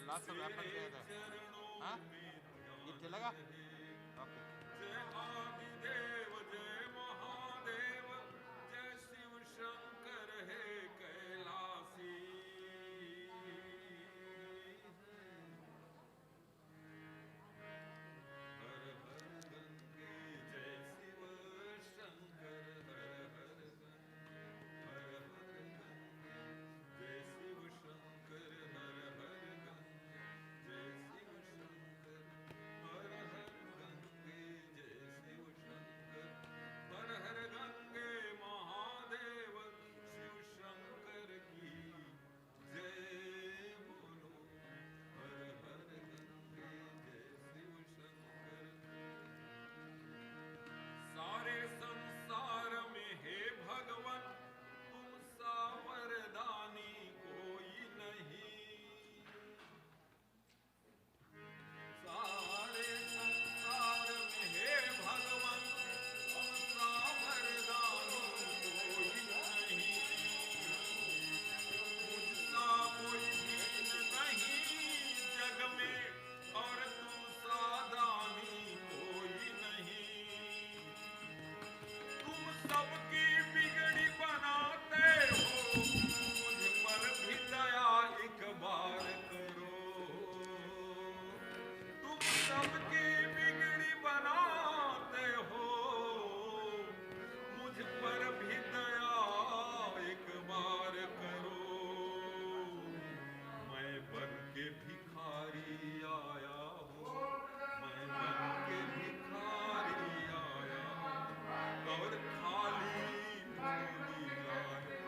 lots of rappers there. Huh? ये चलेगा? Okay. जय आदिदेव जय महादेव जय शिव शंकर हे कैलासी हर हर गंगे जय शिव शंकर हर हर गंगे हर हर गंगे जय शिव शंकर हर हर गंगे जय शिव शंकर हर हर गंगे जय शिव शंकर हर हर गंगे महादेव शिव शंकर की जय बोलो हर हर गंगे जय शिव शंकर सारे संसार में हे भगवान तुम सा वरदानी कोई नहीं सारे संसार में हे भगवान तुम सा वरदानी कोई नहीं मुझसा कोई भीन नहीं जग में और तुम सा दानी कोई नहीं तुम सबकी बिगड़ी बनाते हो मुझ पर भी दया एक बार करो तुम सबकी बिगड़ी बनाते हो मुझ पर भी दया एक बार करो मैं बन के भिखारी आया हूँ मैं बन के भिखारी आया हूँ और खाली झोली लाया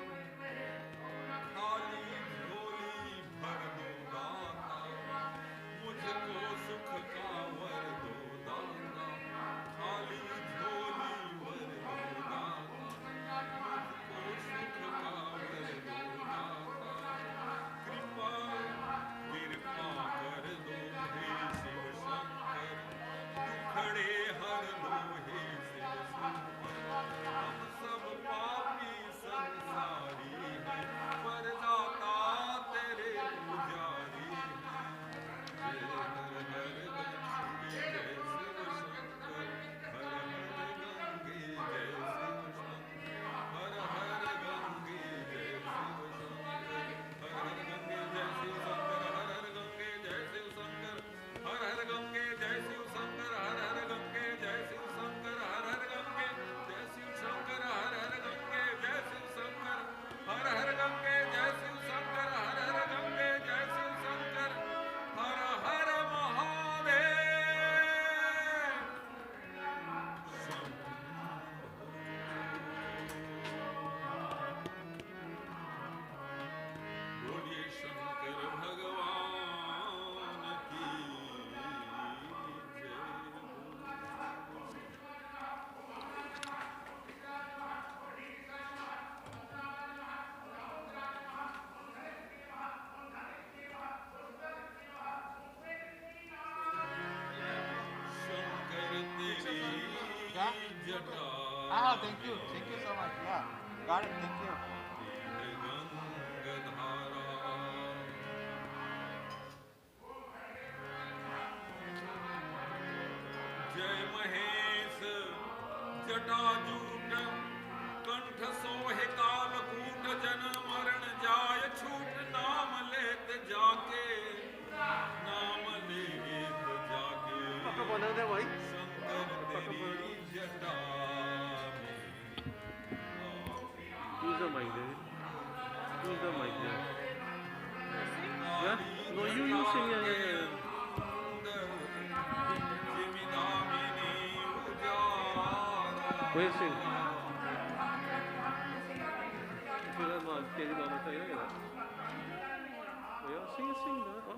खाली झोली भर दो दाता मुझको सुख का वर दो दाता खाली झोली वर दो दाता मुझको सुख का वर दो दाता कृपा कृपा कर दो हे शिव शंकर दुखड़े हर दो हे शिव शंकर हम सब पापी संसारी हैं वरदाता तेरे पुजारी हैं जय हर हर गंगे जय शिव शंकर हर हर गंगे जय शिव शंकर हर हर गंगे जय शिव शंकर हर हर गंगे जय शिव शंकर हर हर गंगे जय शिव शंकर हर हर गंगे जय शिव शंकर हर हर गंगे जय शिव शंकर हर हर गंगे जय शिव शंकर हर हर गंगे जय शिव शंकर हर हर गंगे जय शिव शंकर हर हर गंगे जय शिव शंकर हर हर महादेव बोलिए शंकर भगवान की जय शंकर तेरी क्या? जटा Ah, thank you so much. Yeah, got it. Thank you. गंगधारा जय महेश जटाजूट कंठ सोहे कालकूट जन मरण जाय छूट नाम लेत जाके नाम लेत जाके शंकर तेरी जटा में Use the mic there. Use the mic there. Yeah? No, you sing. Yeah. Go ahead, sing. तेरी मामा का ये Yeah, sing.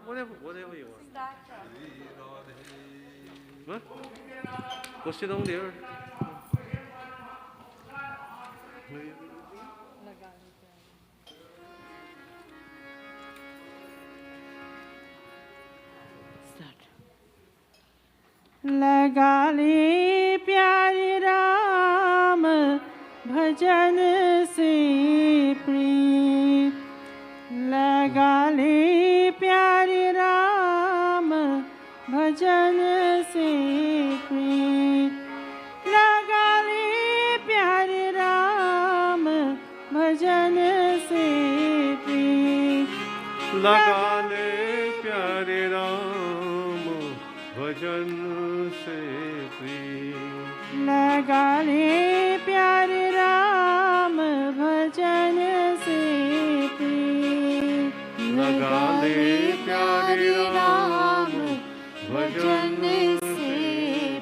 Whatever you want. What? Go sit down there. लगा ले प्यारे राम भजन से प्रीत लगा ले प्यारे राम भजन से प्रेम लगा ले प्यारे राम भजन से प्रेम लगा ले प्यारे राम भजन से प्रेम लगा ले प्यारे राम भजन से प्रेम लगा ले प्यारे राम भजन से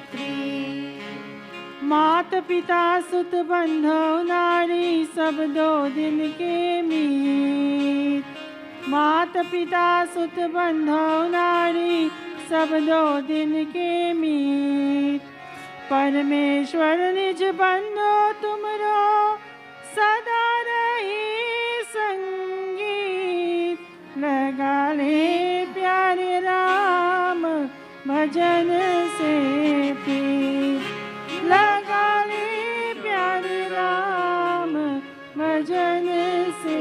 प्रेम मात पिता सुत बंधु नारी सब दो दिन के मीत मात पिता सुत बंधु नारी सब दो दिन के मीत परमेश्वर निज बंधो तुमरो सदा रही संगीत लगा ले प्यारे राम भजन से प्रेम लगा ले प्यारे राम भजन से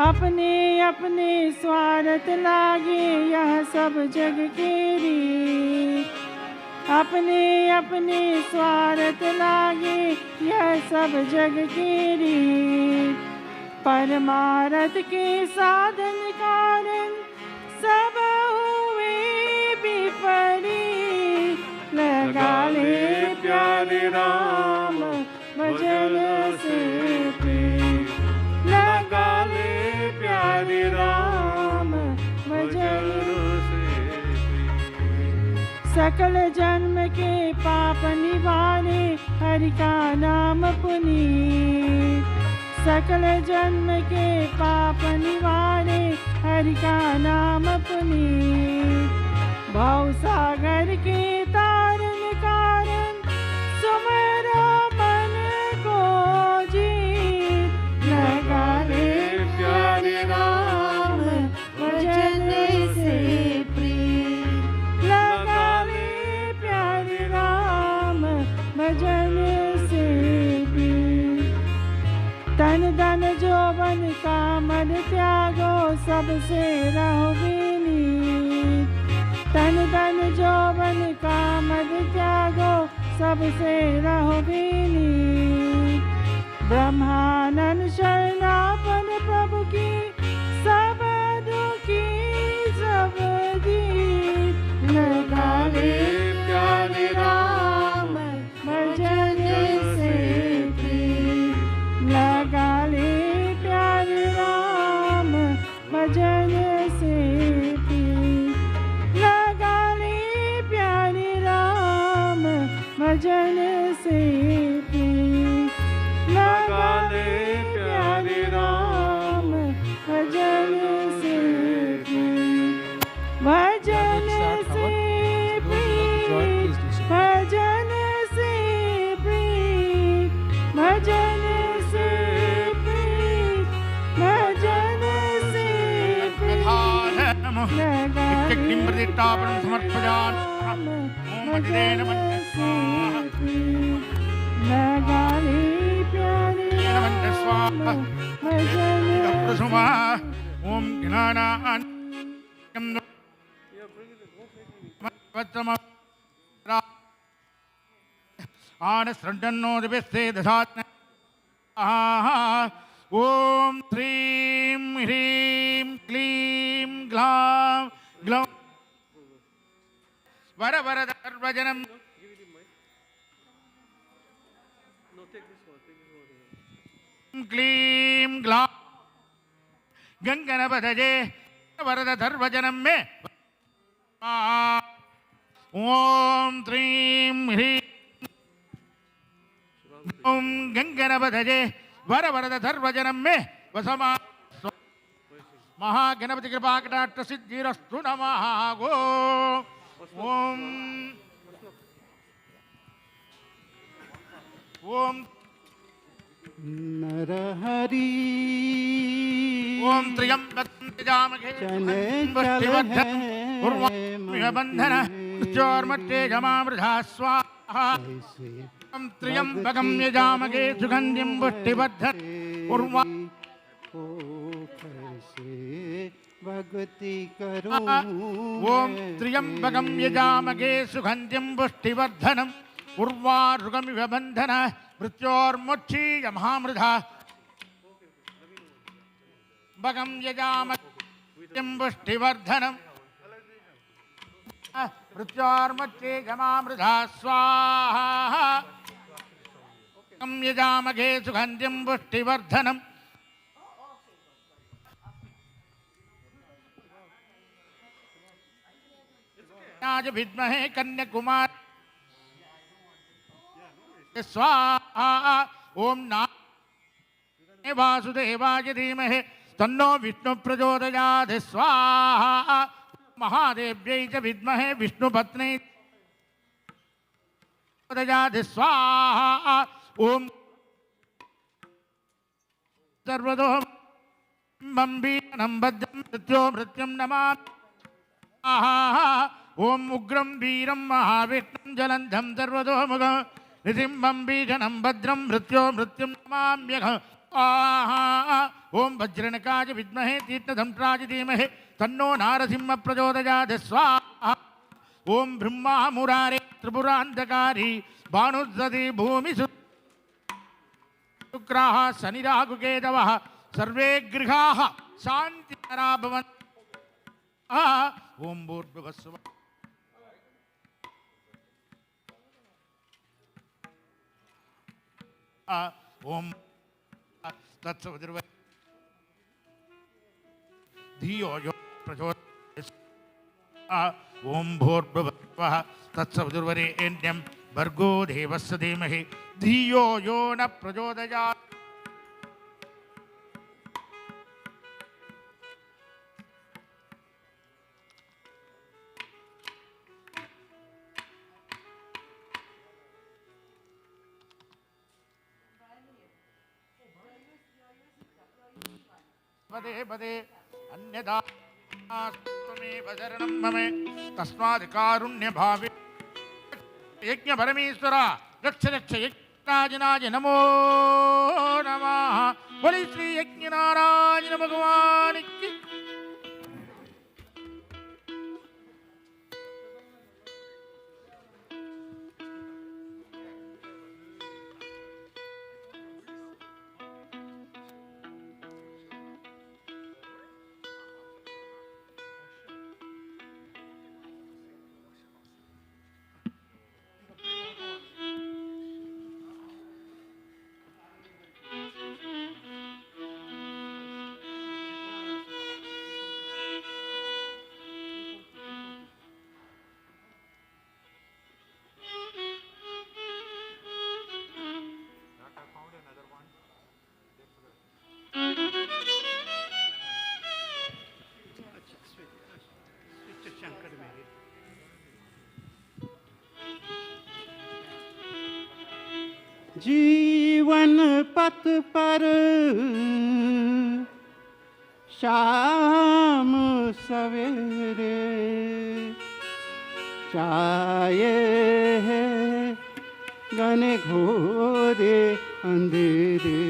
अपने अपने स्वार्थ लागे यह सब जग के रीत अपने अपने स्वार्थ लागे यह सब जग के रीत परमार्थ के साधन कारण सब हुए विपरीत लगा ले प्यारे राम भजन से प्रेम लगा ले प्यारे राम भजन से सकल जन्म के पाप निवारे हरि का नाम पुनीत सकल जन्म के पाप निवारे हरि का नाम पुनीत भव सागर के तारन कारण सुमरो मन को जीत लगा ले प्यारे राम भजन से प्रेम लगा ले प्यारे राम भजन से प्रेम तन धन जोबन कामन त्यागो सबसे रहो विनीत तन धन जोबन कामन त्यागो सबसे रहो विनीत ब्रह्मानंद शरणापन प्रभु की सब दुखी सब जीत लगा ले प्यारे राम भजन से प्रेम लगा ले प्यारे राम भजन से प्रेम लगा ले प्यारे राम भजन से प्रेम लगा ले प्यारे राम भजन से प्रेम भजन से प्रेम भजन से प्रेम भजन से प्रेम भजन से प्रेम लगा ले समर्पयामि ओम भजन से प्रेम लगा ले प्यारे राम भजन प्रसुमा ओम ज्ञानान आन श्रद्धन्नो दिवसे दशात्न ओम श्रीं ह्रीं क्लीं ग्लां ग्लौं वर वर सर्वजनम क्लीं ग्लां गंगनपतये वरद सर्वजनम में ओम श्रीं ह्रीं ओम गंगनपतये वर वरद सर्वजनम में वसमा महागणपति कृपा कटाक्ष सिद्धिरस्तु नमः गो ओम ओम नरहरि ओम त्र्यंबकं यजामहे पुष्टिवर्धनं उर्वारुकमिव बन्धनं मृत्योर्मध्ये जमामृधा स्वाहा ओम त्र्यंबकं यजामहे सुगन्धिं पुष्टिवर्धनं भक्ति करूं ओम त्र्यंबकं यजामहे सुगंधिं पुष्टिवर्धनम् उर्वारुकमिव बन्धनः मृत्योर्मुक्षीयमामृधा त्र्यंबकं यजामहे पुष्टिवर्धनम् मृत्योर्मुक्षीयमामृधा स्वाहा यजामहे सुगंधिं पुष्टिवर्धनम् आज विद्महे कन्याकुमार स्वाहा ओम नारायणाय वासुदेवाय धीमहि तन्नो विष्णु प्रचोदयात् स्वाहा महादेव्यै च विद्महे विष्णुपत्नी प्रचोदयात् स्वाहा ओम सर्वतो बम्बीनं भद्रं मृत्यो मृत्युं नमामि ओम उग्रं वीरं महाविष्णुं जलन्धं सर्वतोमुखं निसिंहं भीषणं भद्रं मृत्यो मृत्युं नमाम्यहम् ओम वज्रनकाय विद्महे तीर्थधनुषाय धीमहि तन्नो नारसिंह प्रचोदयात् स्वाहा ओम ब्रह्मा मुरारे त्रिपुरान्धकारी भानुसति भूमिसु शुक्राः शनिराहुकेतवः सर्वे गृहाः शान्तिकरा भवन्तु ओम भूर्भुवस्सुवः ओम तत्सवितुर्वरेण्यं धियो यो प्रचोदयात् ओम भूर्भुवस्सुवः तत्सवितुर्वरेण्यं भर्गो देवस्य धीमहि धियो यो न प्रचोदयात् पदे पदे अन्यथा त्वमेव शरणं मम तस्मात् कारुण्यभावे यज्ञ परमेश्वर रक्ष रक्ष यज्ञराजनाय नमो नमः बोले श्री यज्ञ नारायण भगवान की जीवन पथ पर शाम सवेरे छाए है घने घोरे अंधेरे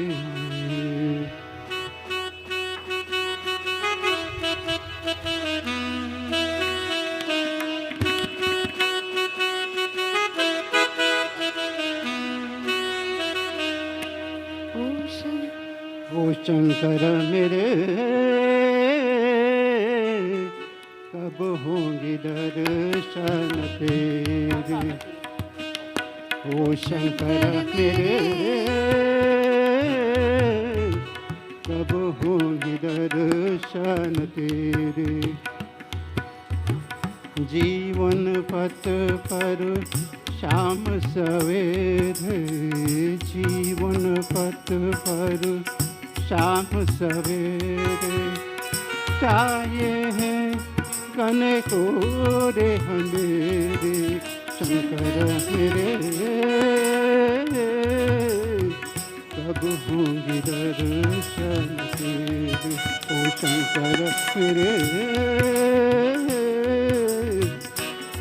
ओ शंकर मेरे कब होंगे दर्शन तेरे ओ शंकर मेरे कब होंगे दर्शन तेरे जीवन पथ पर शाम सवेरे जीवन पथ पर शाम सवेरे छाए हैं घने कोरे अंधेरे शंकर मेरे कब होंगे दर्शन तेरे ओ शंकर मेरे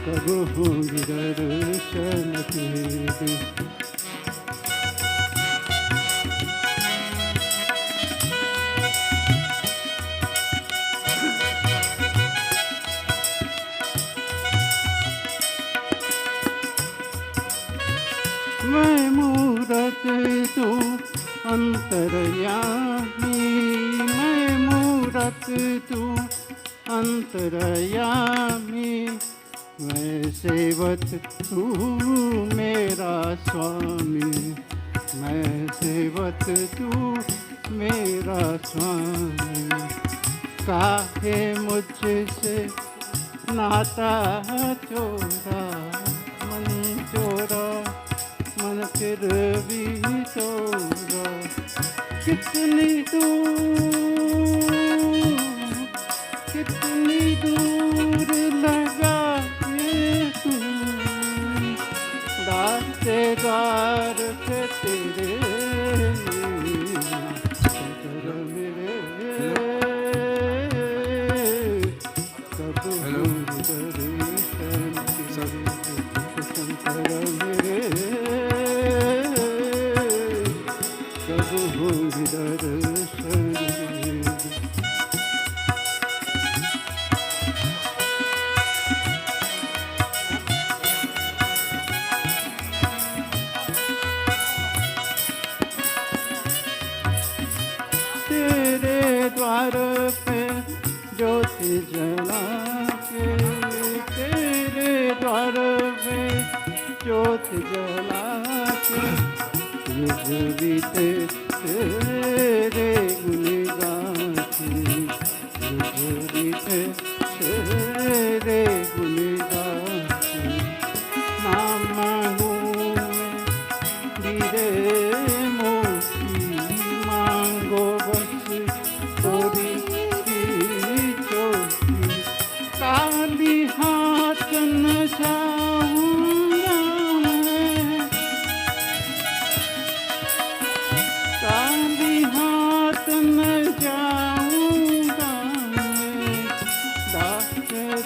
कब होंगे दर्शन तेरे अंतर्यामी मैं मूरत तू अंतर्यामी मैं सेवक तू मेरा स्वामी मैं सेवक तू मेरा स्वामी काहे मुझसे नाता चोरा मन फिर भी चोरा कितनी दूर लगा ये तू दाते द्वार पे तेरे शंकर मेरे कब होंगे दर्शन शंकर मेरे कब होंगे दर्शन तेरे द्वार पे ज्योति जला के तेरे द्वार पे ज्योति जला के युग बीते तेरे गुण गाते युग बीते तेरे गुण गाते नाम मांगू धीरे मोती मांगो बस थोड़ी की चोटी काली हाथ न जाऊंगा मैं काली हाथ न जाऊंगा मैं दास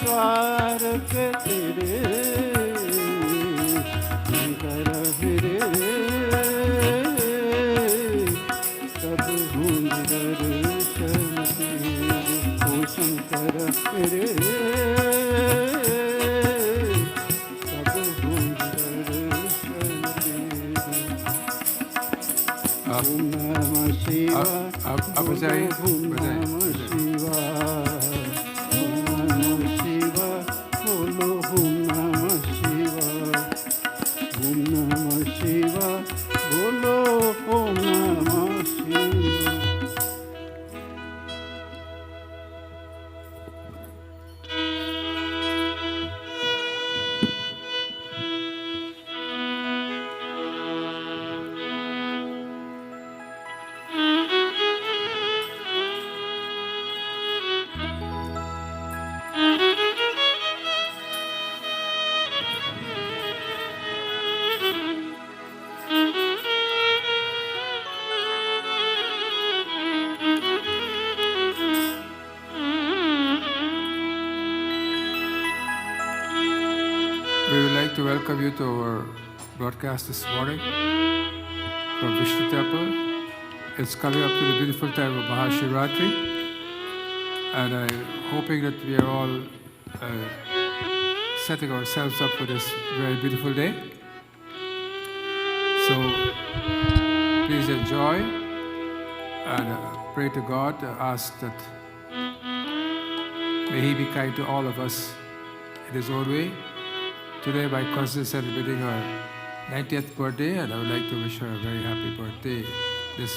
द्वार पे तेरे शंकर मेरे कब होंगे दर्शन तेरे ओ शंकर मेरे कब होंगे दर्शन तेरे ओम नमः शिवाय आप बजाइए, ओम बजाइए। नमः शिवाय ओम नमः शिवाय बोलो ओम नमः शिवाय ओम नमः शिवाय बोलो ओम नमः शिवाय We would like to welcome you to our broadcast this morning from Vishnu Temple. It's coming up to the beautiful time of Mahashivratri, and I'm hoping that we are all setting ourselves up for this very beautiful day. So please enjoy and pray to God, ask that may He be kind to all of us in His own way. Today my cousin is celebrating her 90th birthday, and I would like to wish her a very happy birthday. This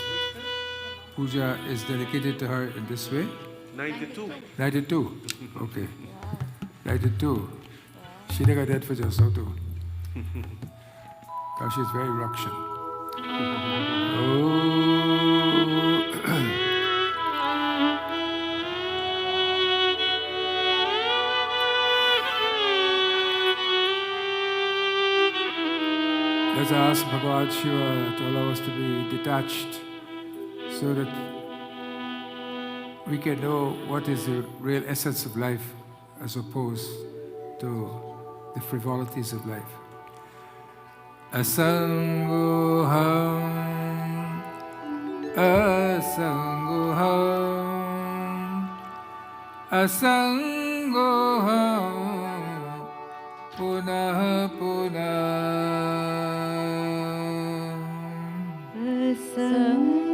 puja is dedicated to her in this way. 92. 92. Okay. 92. She never did for just so too. Because she's very Rakshan. Oh. Let's ask Bhagavad Shiva to allow us to be detached so that we can know what is the real essence of life as opposed to the frivolities of life. Asangoham, asangoham, asangoham, punah punah. Sang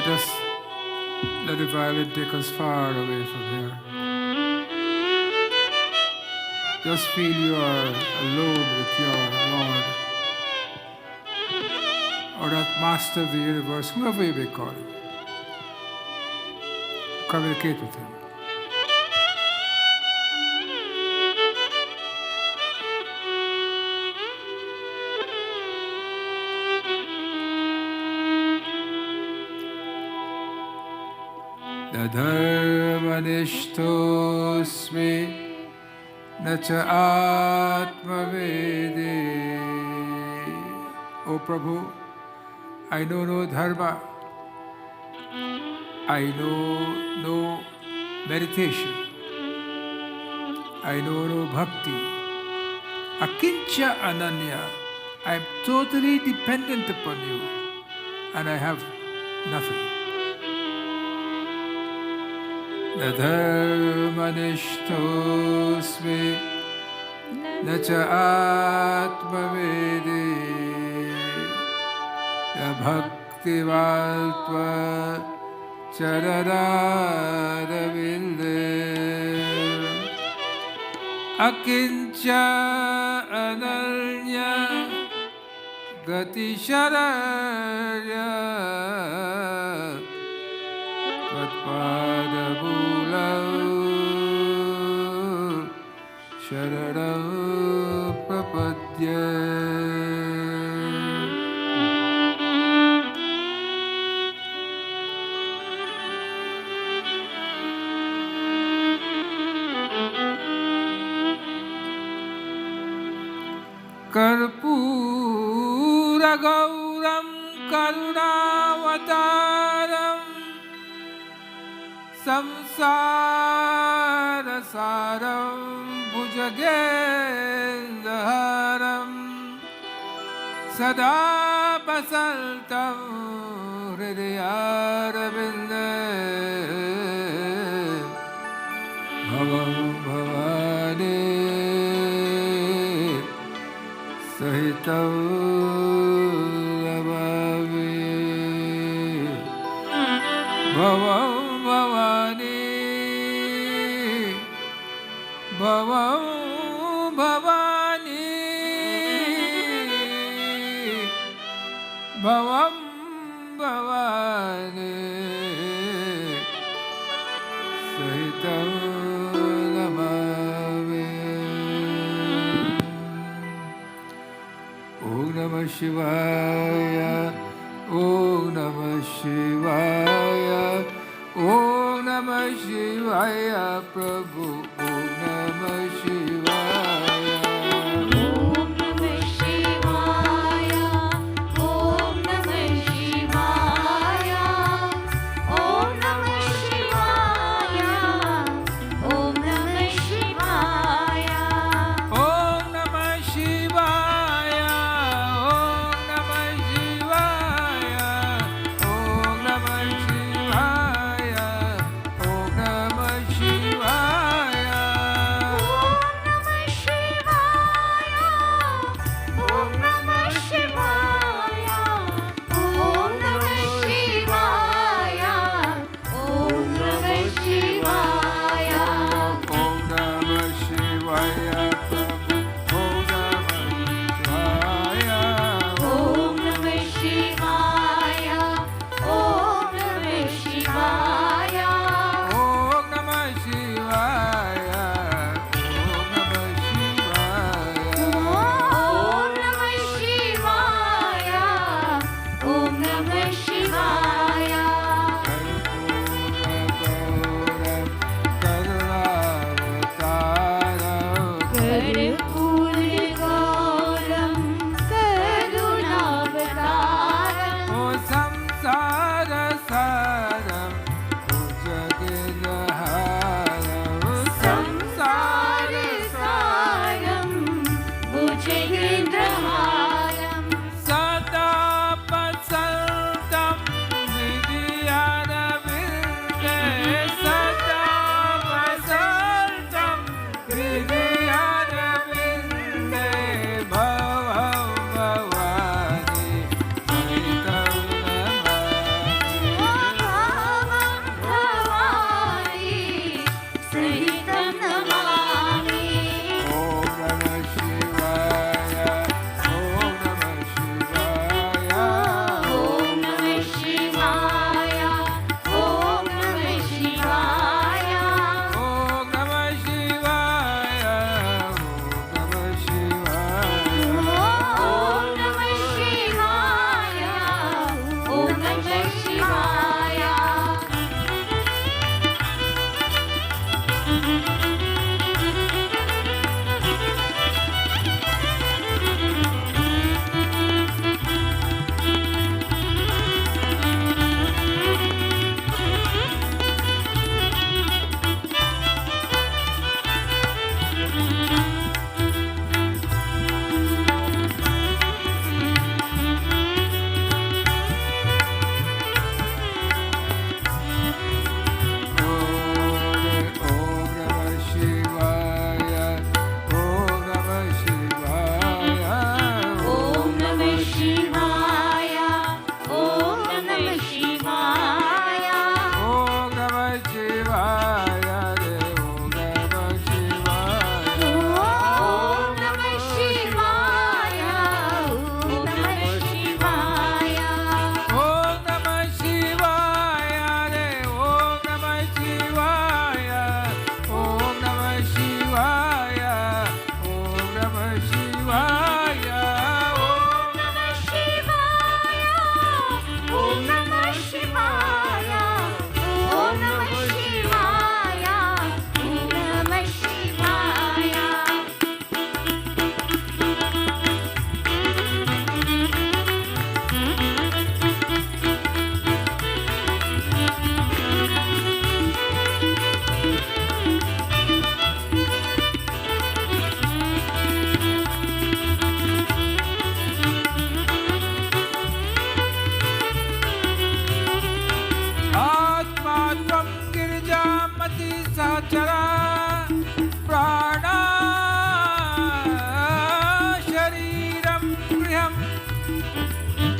let the violin take us far away from here. Just feel you are alone with your Lord, or that Master of the universe, whoever you may call him. Communicate with him. Dharmanishthosmi nacha atmavede. O Prabhu, I know no dharma, I know no meditation, I know no bhakti. Akincha ananya, I am totally dependent upon you, and I have nothing. Dharmanishthosmi nacha atmavede. Bhakti valtva charararavinde. Akincha ananya gati shararya. Tvatpadabulau shararam prapadya. Karpura gauram karunavataram samsara saram bhujagendaharam sada basaltam hridayarabinde bhavam bhavane sahitam namavi. Bhavam bhavani, bhavam bhavani, bhavam bhavani sahitam namavi. Om Namah Shivaya, Om Namah Shivaya, Om Namah Shivaya, Prabhu, Om Namah Shivaya. Om Namah Shivaya, Om Namah Shivaya, Om Namah Shivaya, Om Namah Shivaya. Om Namah Shivaya, Om Namah Shivaya, Om Namah Shivaya, Om Namah Shivaya.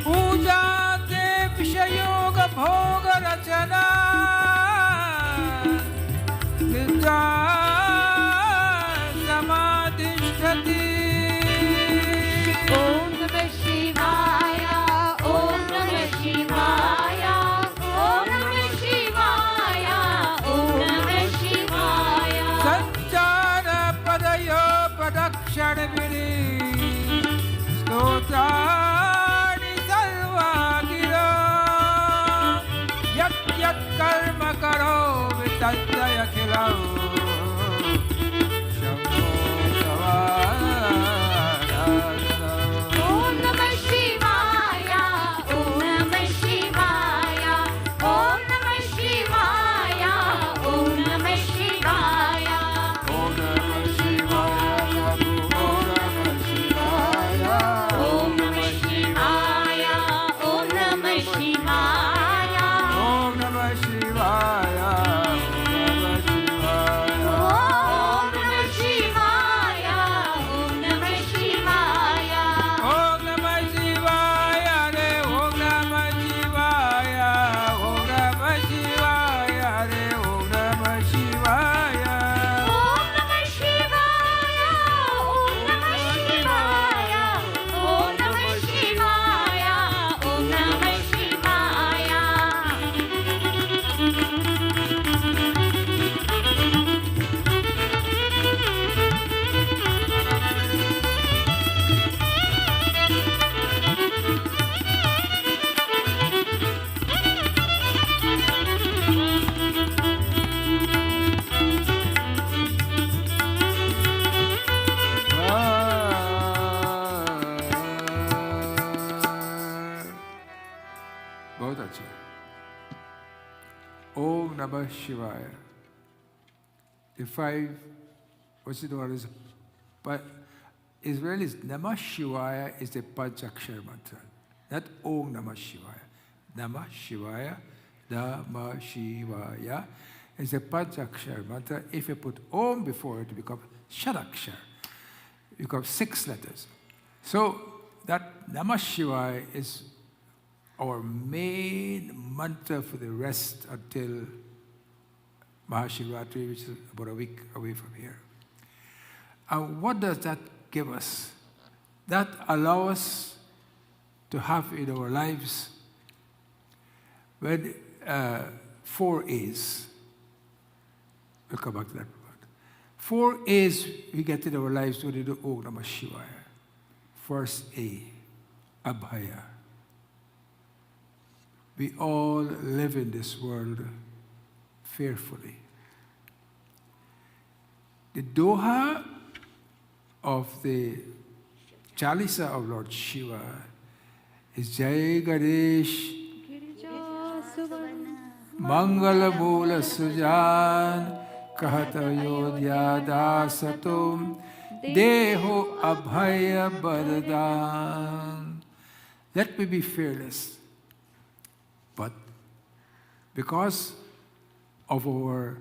पूजा ते विषयोग भोग रचना निद्रा समाधिष्ठति ॐ नमः शिवाय ॐ नमः शिवाय ॐ नमः शिवाय ॐ नमः शिवाय संचार पदयो प्रदक्षिण विधि स्तोत्राणि सर्वा गिरो यत् यत् कर्म करोमि तद्दयखिलम् शम्भो तवाराधनम्। ॐ नमः शिवाय ॐ नमः शिवाय ॐ नमः शिवाय ॐ नमः शिवाय ॐ नमः शिवाय ॐ नमः शिवाय ॐ नमः शिवाय ॐ नमः शिवाय ॐ नमः शिवाय ॐ नमः शिवाय ॐ नमः शिवाय ॐ नमः शिवाय ॐ नमः शिवाय रे ॐ नमः शिवाय ॐ नमः शिवाय रे ॐ नमः शिवाय ॐ नमः शिवाय ॐ नमः शिवाय ॐ नमः शिवाय ॐ नमः शिवाय बहुत अच्छा। ओम नमः शिवाय। The five, what's it called? But Israel is Namah Shivaya is the Panchakshar mantra. Not Om Namah Shivaya. Namah Shivaya, Namah Shivaya is a Panchakshar mantra. If you put Om before it, it becomes Sharakshar. It becomes 6 letters. So that Namah Shivaya is our main mantra for the rest until Mahashivratri, which is about a week away from here. And what does that give us? That allows us to have in our lives when 4 A's. We'll come back to that part. 4 A's we get in our lives when we do Om Namah Shivaya. First A, Abhaya. We all live in this world fearfully. The Doha of the Chalisa of Lord Shiva is Jai Ganesh Mangala Mula Sujan Kahata Yodhya Dasatum Deho Abhaya Baradan. Let me be fearless. But because of our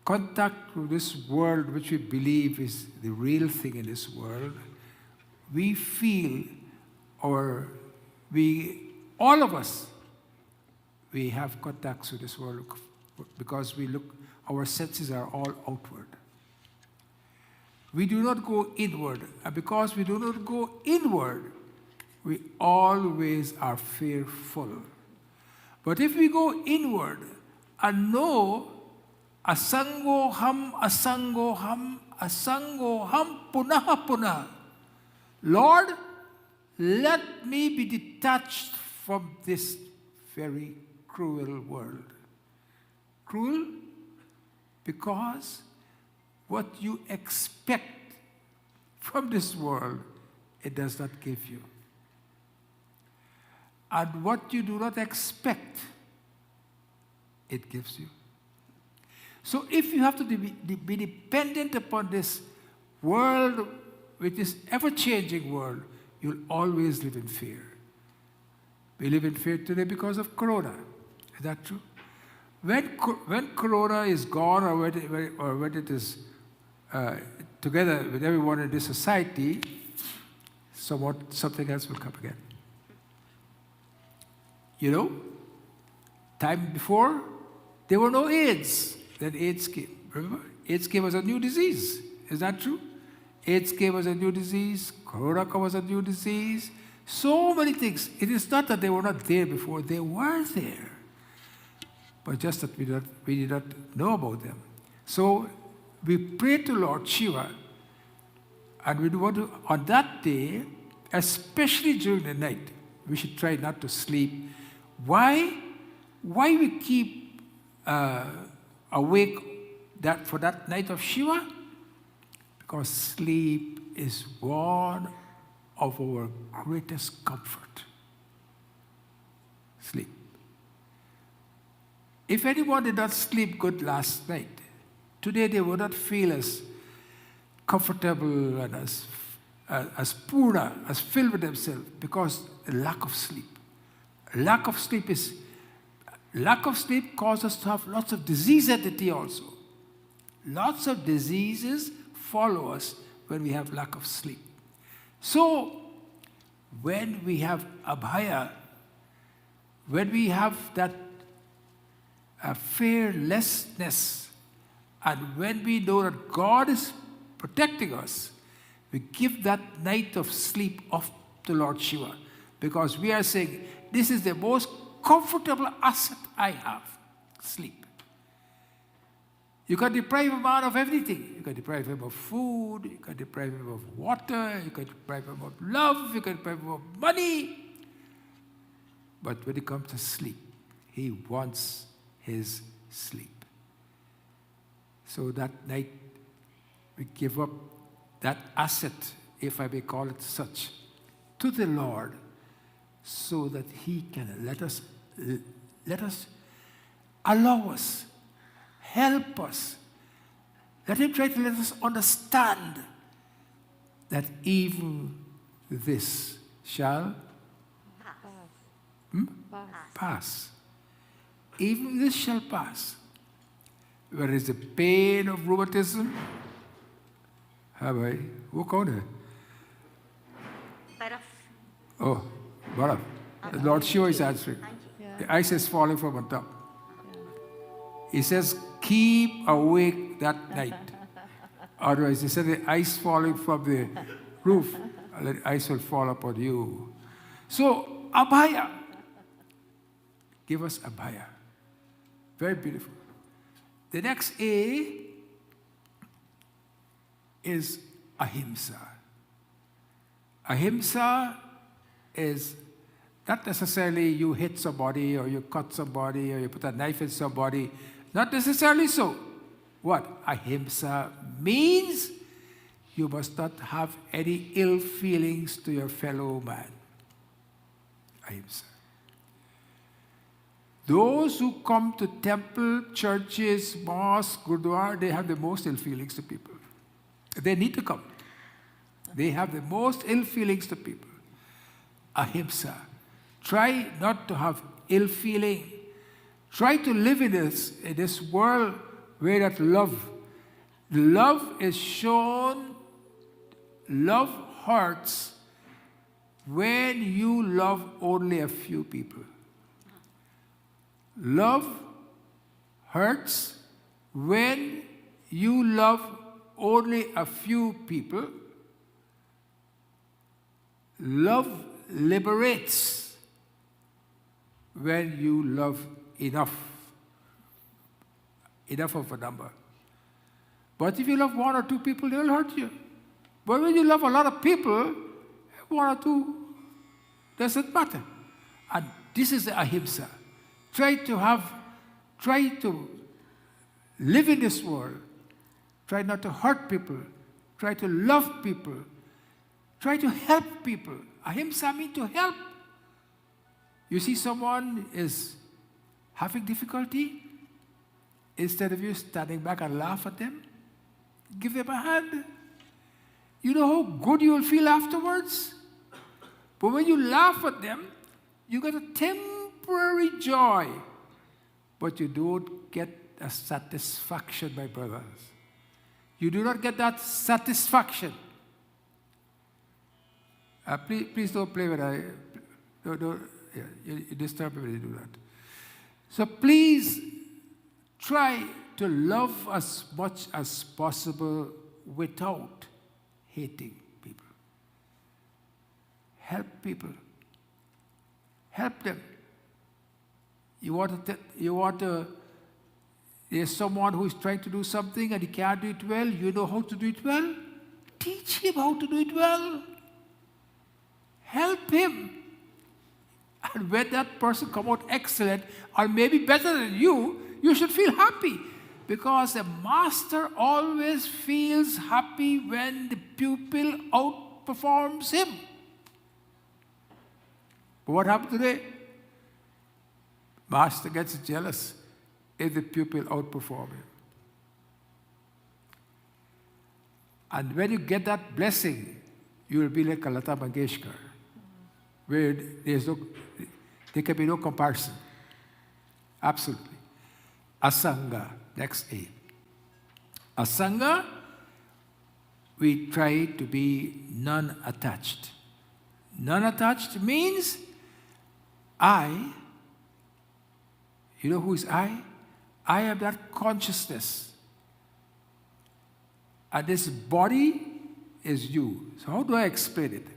contact with this world, which we believe is the real thing in this world, we feel, or all of us, we have contacts with this world because our senses are all outward. We do not go inward, and because we do not go inward, we always are fearful. But if we go inward and know asangoham, asangoham, asangoham, punaha punah, Lord, let me be detached from this very cruel world. Cruel because what you expect from this world, it does not give you. And what you do not expect, it gives you. So if you have to be dependent upon this world, which is ever-changing world, you'll always live in fear. We live in fear today because of Corona. Is that true? When Corona is gone, or when it is together with everyone in this society, something else will come again. You know, time before, there were no AIDS. Then AIDS came. Remember? AIDS came as a new disease. Is that true? AIDS came as a new disease. Corona came as a new disease. So many things. It is not that they were not there before. They were there. But just that we did not know about them. So we pray to Lord Shiva, and we want to, on that day, especially during the night, we should try not to sleep. Why we keep awake for that night of Shiva? Because sleep is one of our greatest comfort. Sleep. If anyone did not sleep good last night, today they would not feel as comfortable and as pura, as filled with themselves, because the lack of sleep. Lack of sleep causes us to have lots of disease entity also. Lots of diseases follow us when we have lack of sleep. So, when we have abhaya, when we have that fearlessness, and when we know that God is protecting us, we give that night of sleep off to Lord Shiva, because we are saying, this is the most comfortable asset I have, sleep. You can deprive a man of everything. You can deprive him of food, you can deprive him of water, you can deprive him of love, you can deprive him of money. But when it comes to sleep, he wants his sleep. So that night, we give up that asset, if I may call it such, to the Lord, so that he can let us, allow us, help us. Let him try to let us understand that even this shall pass. Even this shall pass. Where is the pain of rheumatism? Hoe kon het? Oh, baraf. The Lord Shiva is answering. The ice is falling from on top. He says, keep awake that night. Otherwise, he said, the ice falling from the roof, the ice will fall upon you. So, abhaya. Give us abhaya. Very beautiful. The next A is ahimsa. Ahimsa is not necessarily you hit somebody or you cut somebody or you put a knife in somebody. Not necessarily so. What? Ahimsa means you must not have any ill feelings to your fellow man. Ahimsa. Those who come to temple, churches, mosques, gurdwara, they have the most ill feelings to people. They need to come. They have the most ill feelings to people. Ahimsa. Try not to have ill feeling. Try to live in this world where that love is shown, love hurts when you love only a few people. Love hurts when you love only a few people. Love liberates when you love enough of a number. But if you love one or two people, they will hurt you. But when you love a lot of people, one or two doesn't matter. And this is the ahimsa. Try to live in this world. Try not to hurt people. Try to love people. Try to help people. Ahimsa means to help. You see someone is having difficulty, instead of you standing back and laugh at them, give them a hand. You know how good you will feel afterwards? But when you laugh at them, you get a temporary joy, but you don't get a satisfaction, my brothers. You do not get that satisfaction. Please don't play with yeah, you disturb me when you do that. So please try to love as much as possible without hating people. Help people. Help them. There's someone who is trying to do something and he can't do it well. You know how to do it well? Teach him how to do it well. Help him. And when that person come out excellent or maybe better than you should feel happy. Because a master always feels happy when the pupil outperforms him. But what happened today? Master gets jealous if the pupil outperforms him. And when you get that blessing, you will be like a Lata Mangeshkar, where there can be no comparison. Absolutely. Asanga, next A. Asanga, we try to be non-attached. Non-attached means you know who is I? I have that consciousness. And this body is you. So how do I explain it?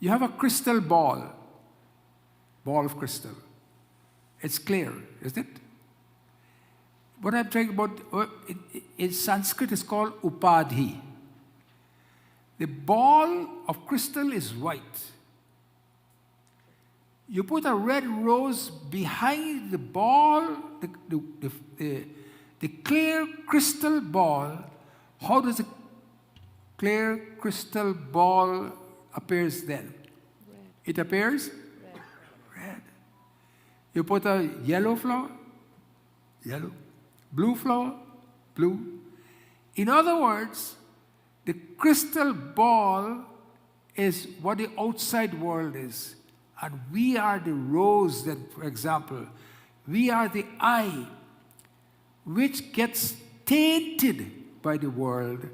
You have a crystal ball of crystal. It's clear, isn't it? What I'm talking about, in Sanskrit, is called upadhi. The ball of crystal is white. You put a red rose behind the ball, the clear crystal ball. How does the clear crystal ball appears then? Red. It appears? Red. You put a yellow flower? Yellow. Blue flower? Blue. In other words, the crystal ball is what the outside world is. And we are the rose that, for example, we are the eye which gets tainted by the world,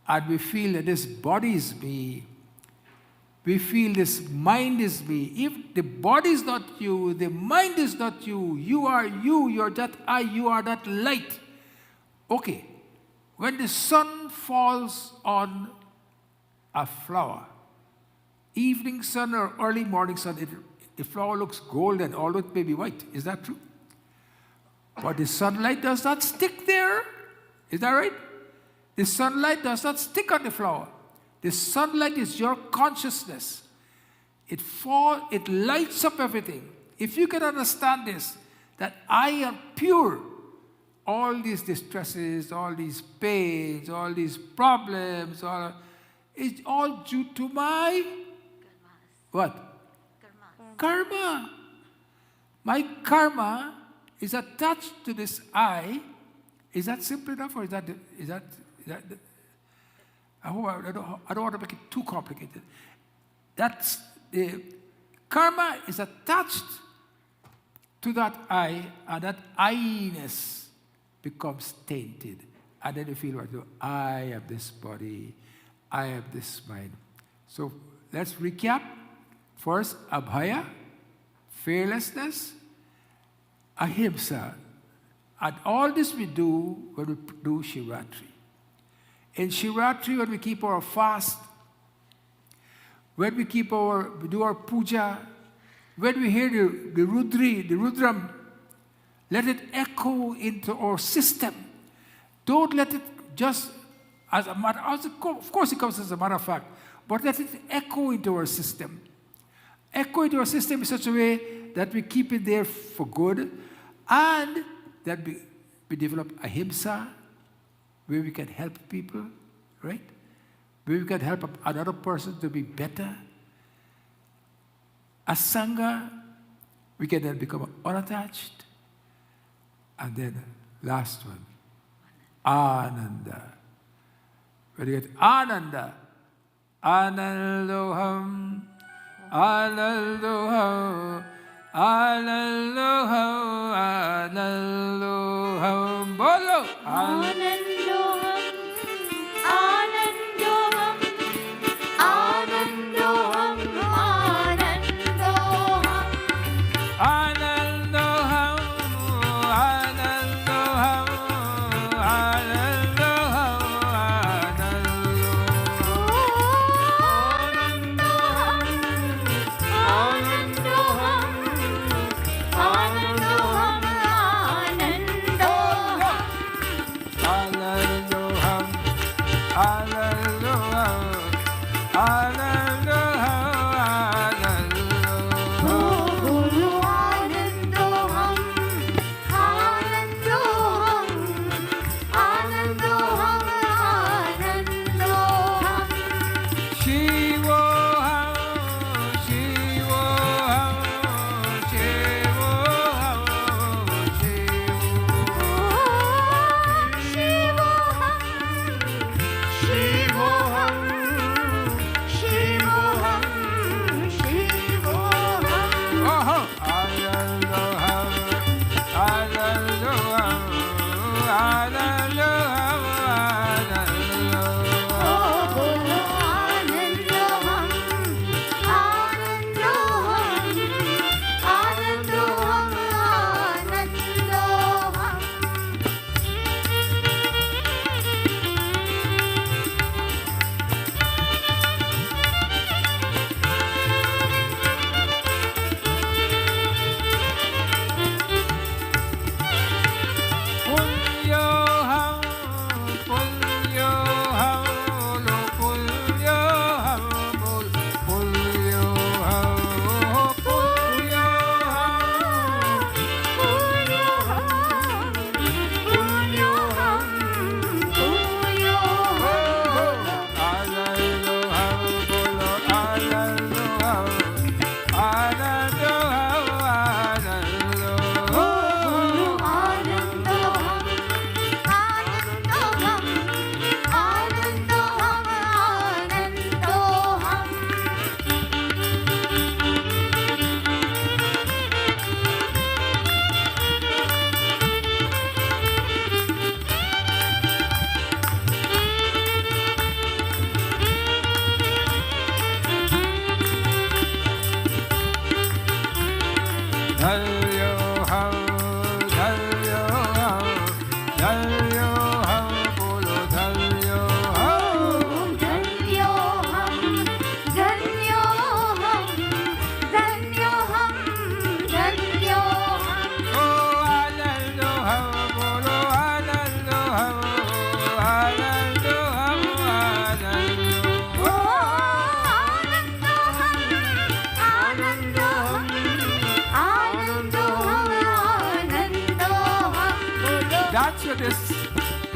and we feel that this body is me. We feel this mind is me. If the body is not you, the mind is not you, you are you, you're that eye, you are that light. Okay, when the sun falls on a flower, evening sun or early morning sun, the flower looks golden, although it may be white. Is that true? But the sunlight does not stick there. Is that right? The sunlight does not stick on the flower. The sunlight is your consciousness. It lights up everything. If you can understand this, that I am pure, all these distresses, all these pains, all these problems, it's all due to my what? Karma. My karma is attached to this I. Is that simple enough, or is that I don't want to make it too complicated. That's the karma is attached to that I, and that I-ness becomes tainted. And then you feel like, I have this body, I have this mind. So let's recap. First, abhaya, fearlessness, ahimsa. And all this we do when we do Shivatri. In Shivatri, when we keep our fast, when we do our puja, when we hear the rudram, let it echo into our system. Don't let it just as a matter, of course it comes as a matter of fact, but let it echo into our system. Echo into our system in such a way that we keep it there for good, and that we develop ahimsa, where we can help people, right? Where we can help another person to be better. Asanga, we can then become unattached. And then last one, ananda. When you get ananda, analoham, analoham, analoham, analoham, bolo. Anandoham, Anandoham,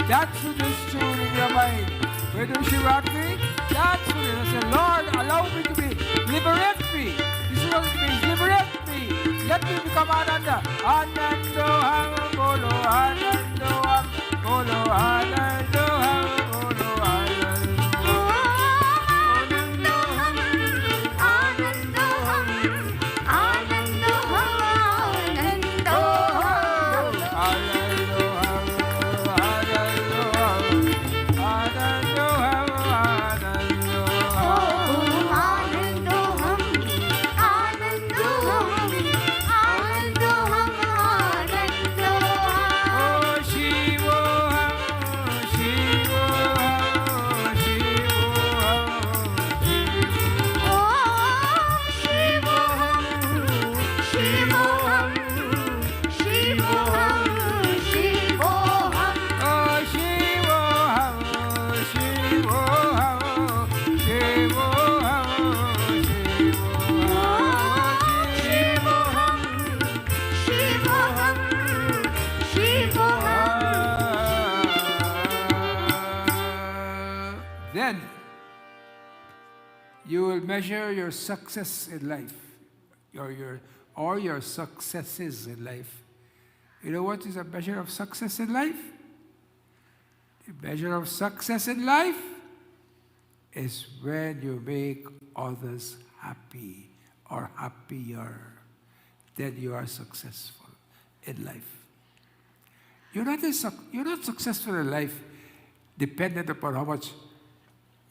That's what is tune in your mind. Where do she rock me? That's what it is. I say, Lord, allow me to be, liberate me. This is what it means, liberate me. Let me become Ananda. Anando ham bolo, Anando ham bolo, Anando ham bolo, Anando. Anando ham, Anando ham, Anando ham, Anando ham. Then you will measure your success in life, or your successes in life. You know what is a measure of success in life? The measure of success in life is when you make others happy or happier. Then you are successful in life. You're not successful in life dependent upon how much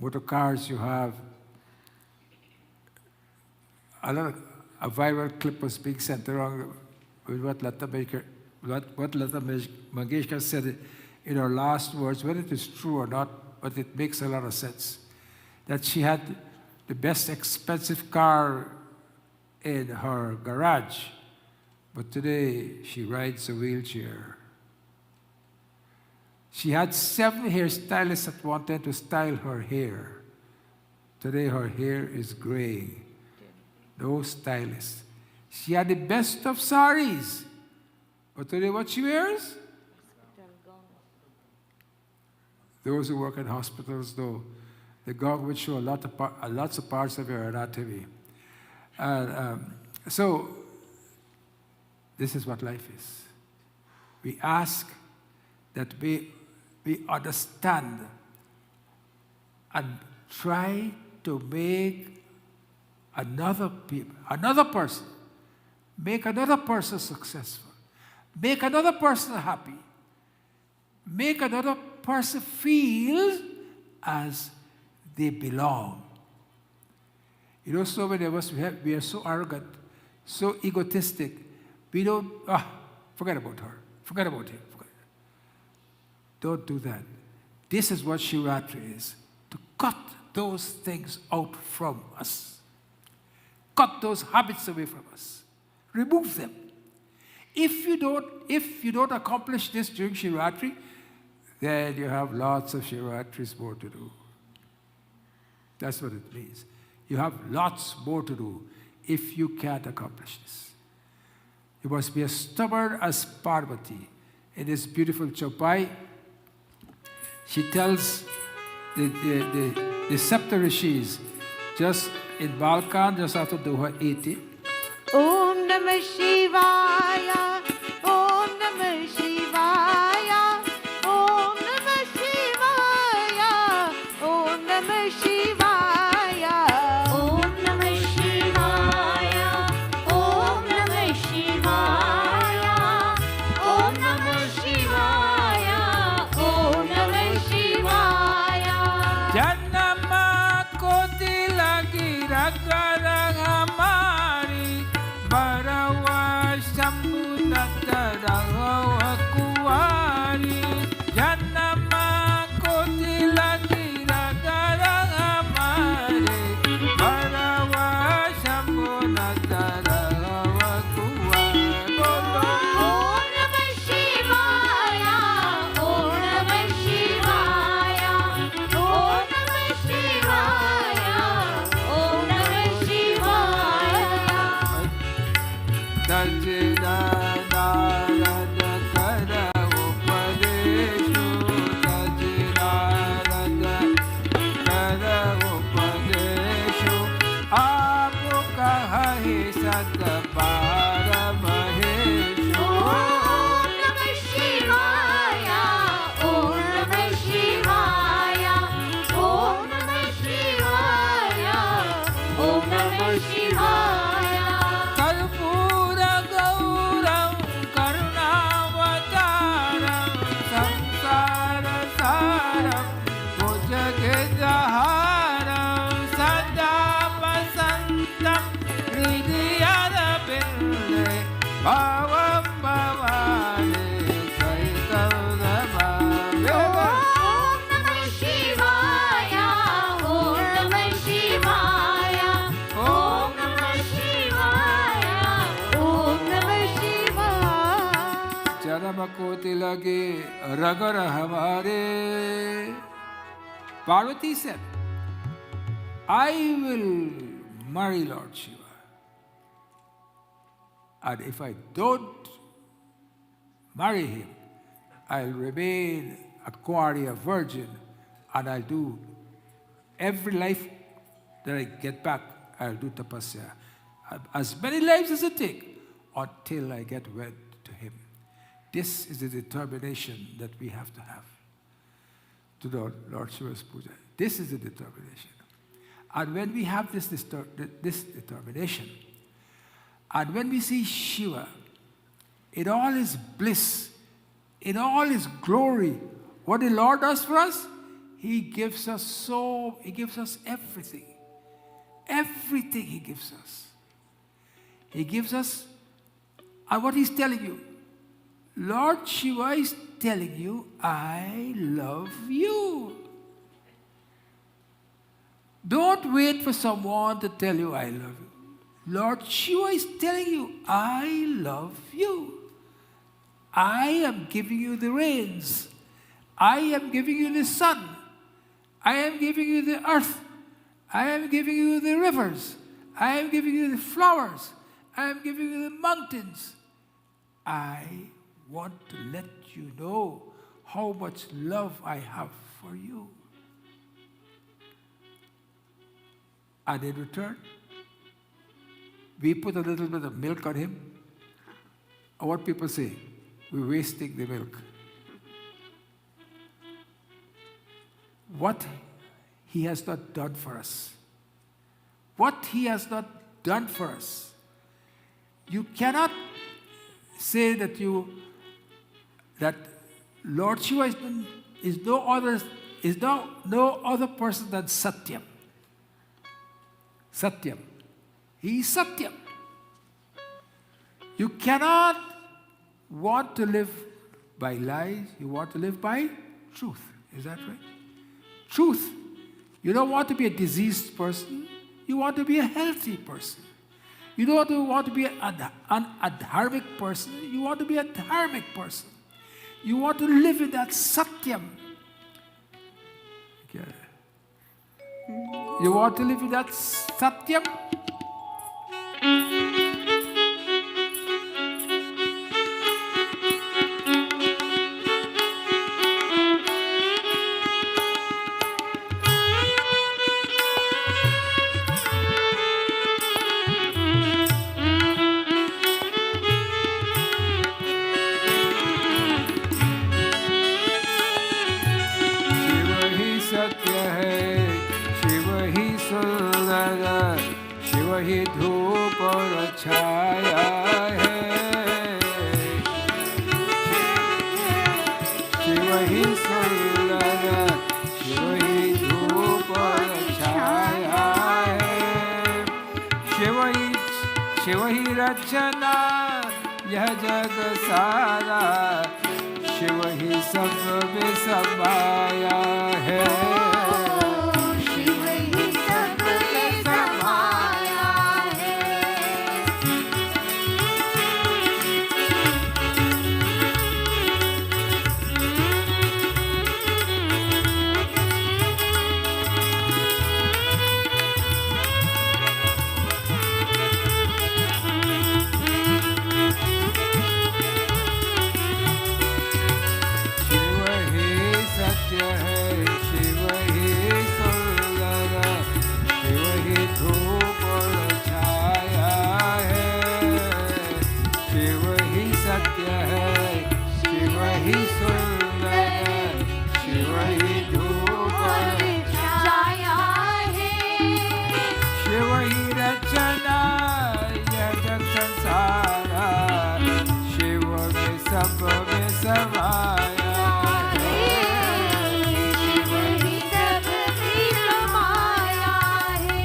motor cars you have. A viral clip was being sent around with what Lata Mangeshkar said in her last words, whether it is true or not, but it makes a lot of sense. That she had the best expensive car in her garage, but today she rides a wheelchair. She had 7 hairstylists that wanted to style her hair. Today her hair is gray. No stylists. She had the best of saris. But today what she wears? Those who work in hospitals, though, the gown would show lots of parts of your anatomy. So this is what life is. We ask that we understand and try to make another person, make another person successful, make another person happy, make another person feel as they belong. You know, so many of us, we are so arrogant, so egotistic. We don't, forget about her, forget about him. Don't do that. This is what Shivratri is, to cut those things out from us. Cut those habits away from us. Remove them. If you don't accomplish this during Shivratri, then you have lots of Shivratris more to do. That's what it means. You have lots more to do if you can't accomplish this. You must be as stubborn as Parvati. In this beautiful Chaupai, she tells the Saptarishis, just in Balkan, just after Doha 80. Om Namah Shivaya, Om Namah Shivaya, Om Namah Shivaya, Om Namah Shivaya, Om Namah Shivaya, Om Namah Shivaya, Om Namah Shivaya, Om Namah Shivaya. Janama koti lagi ragarang amari barawas कहे सत बार महेश। ओम नमः शिवाय, ओम नमः शिवाय, ओम नमः शिवाय, ओम नमः शिवाय। कर्पूर गौरम करुणावतारम संसार सारम भुजगेन्द्रहारम सदा वसंतम हृदयारविंदे भावं भवानी सहितं नमामि। ओम नमः शिवाय, ओम नमः शिवाय, ओम नमः शिवाय, ओम नमः शिवाय। जन्म को तिलके रगर हमारे। Parvati said, I will marry Lord Shiva. And if I don't marry him, I'll remain a kuari, a virgin, and I'll do every life that I get back, I'll do tapasya. As many lives as it takes until I get wed to him. This is the determination that we have to have to the Lord Shiva's puja. This is the determination. And when we have this determination, and when we see Shiva in all his bliss, in all his glory, what the Lord does for us, he gives us everything. Everything he gives us. He gives us, and what he's telling you, Lord Shiva is telling you, I love you. Don't wait for someone to tell you, I love you. Lord Shiva is telling you, I love you. I am giving you the rains. I am giving you the sun. I am giving you the earth. I am giving you the rivers. I am giving you the flowers. I am giving you the mountains. I want to let you know how much love I have for you. And in return, we put a little bit of milk on him. And what people say, we're wasting the milk. What he has not done for us. What he has not done for us. You cannot say that Lord Shiva is no other person than Satyam. Satyam. He is Satyam. You cannot want to live by lies. You want to live by truth. Is that right? Truth. You don't want to be a diseased person. You want to be a healthy person. You don't want to be an adharmic person. You want to be a dharmic person. You want to live in that Satyam. Okay. You want to live in that Satyam? Shiv ही धूप और छाया है। शिव ही सुंदर, शिव ही धूप और छाया है। शिव ही रचना यह जग सारा, शिव ही सब में समाया है। शिव रचना यह जग संसारा शिव में सब में समाया शिव ही सब में समाया है।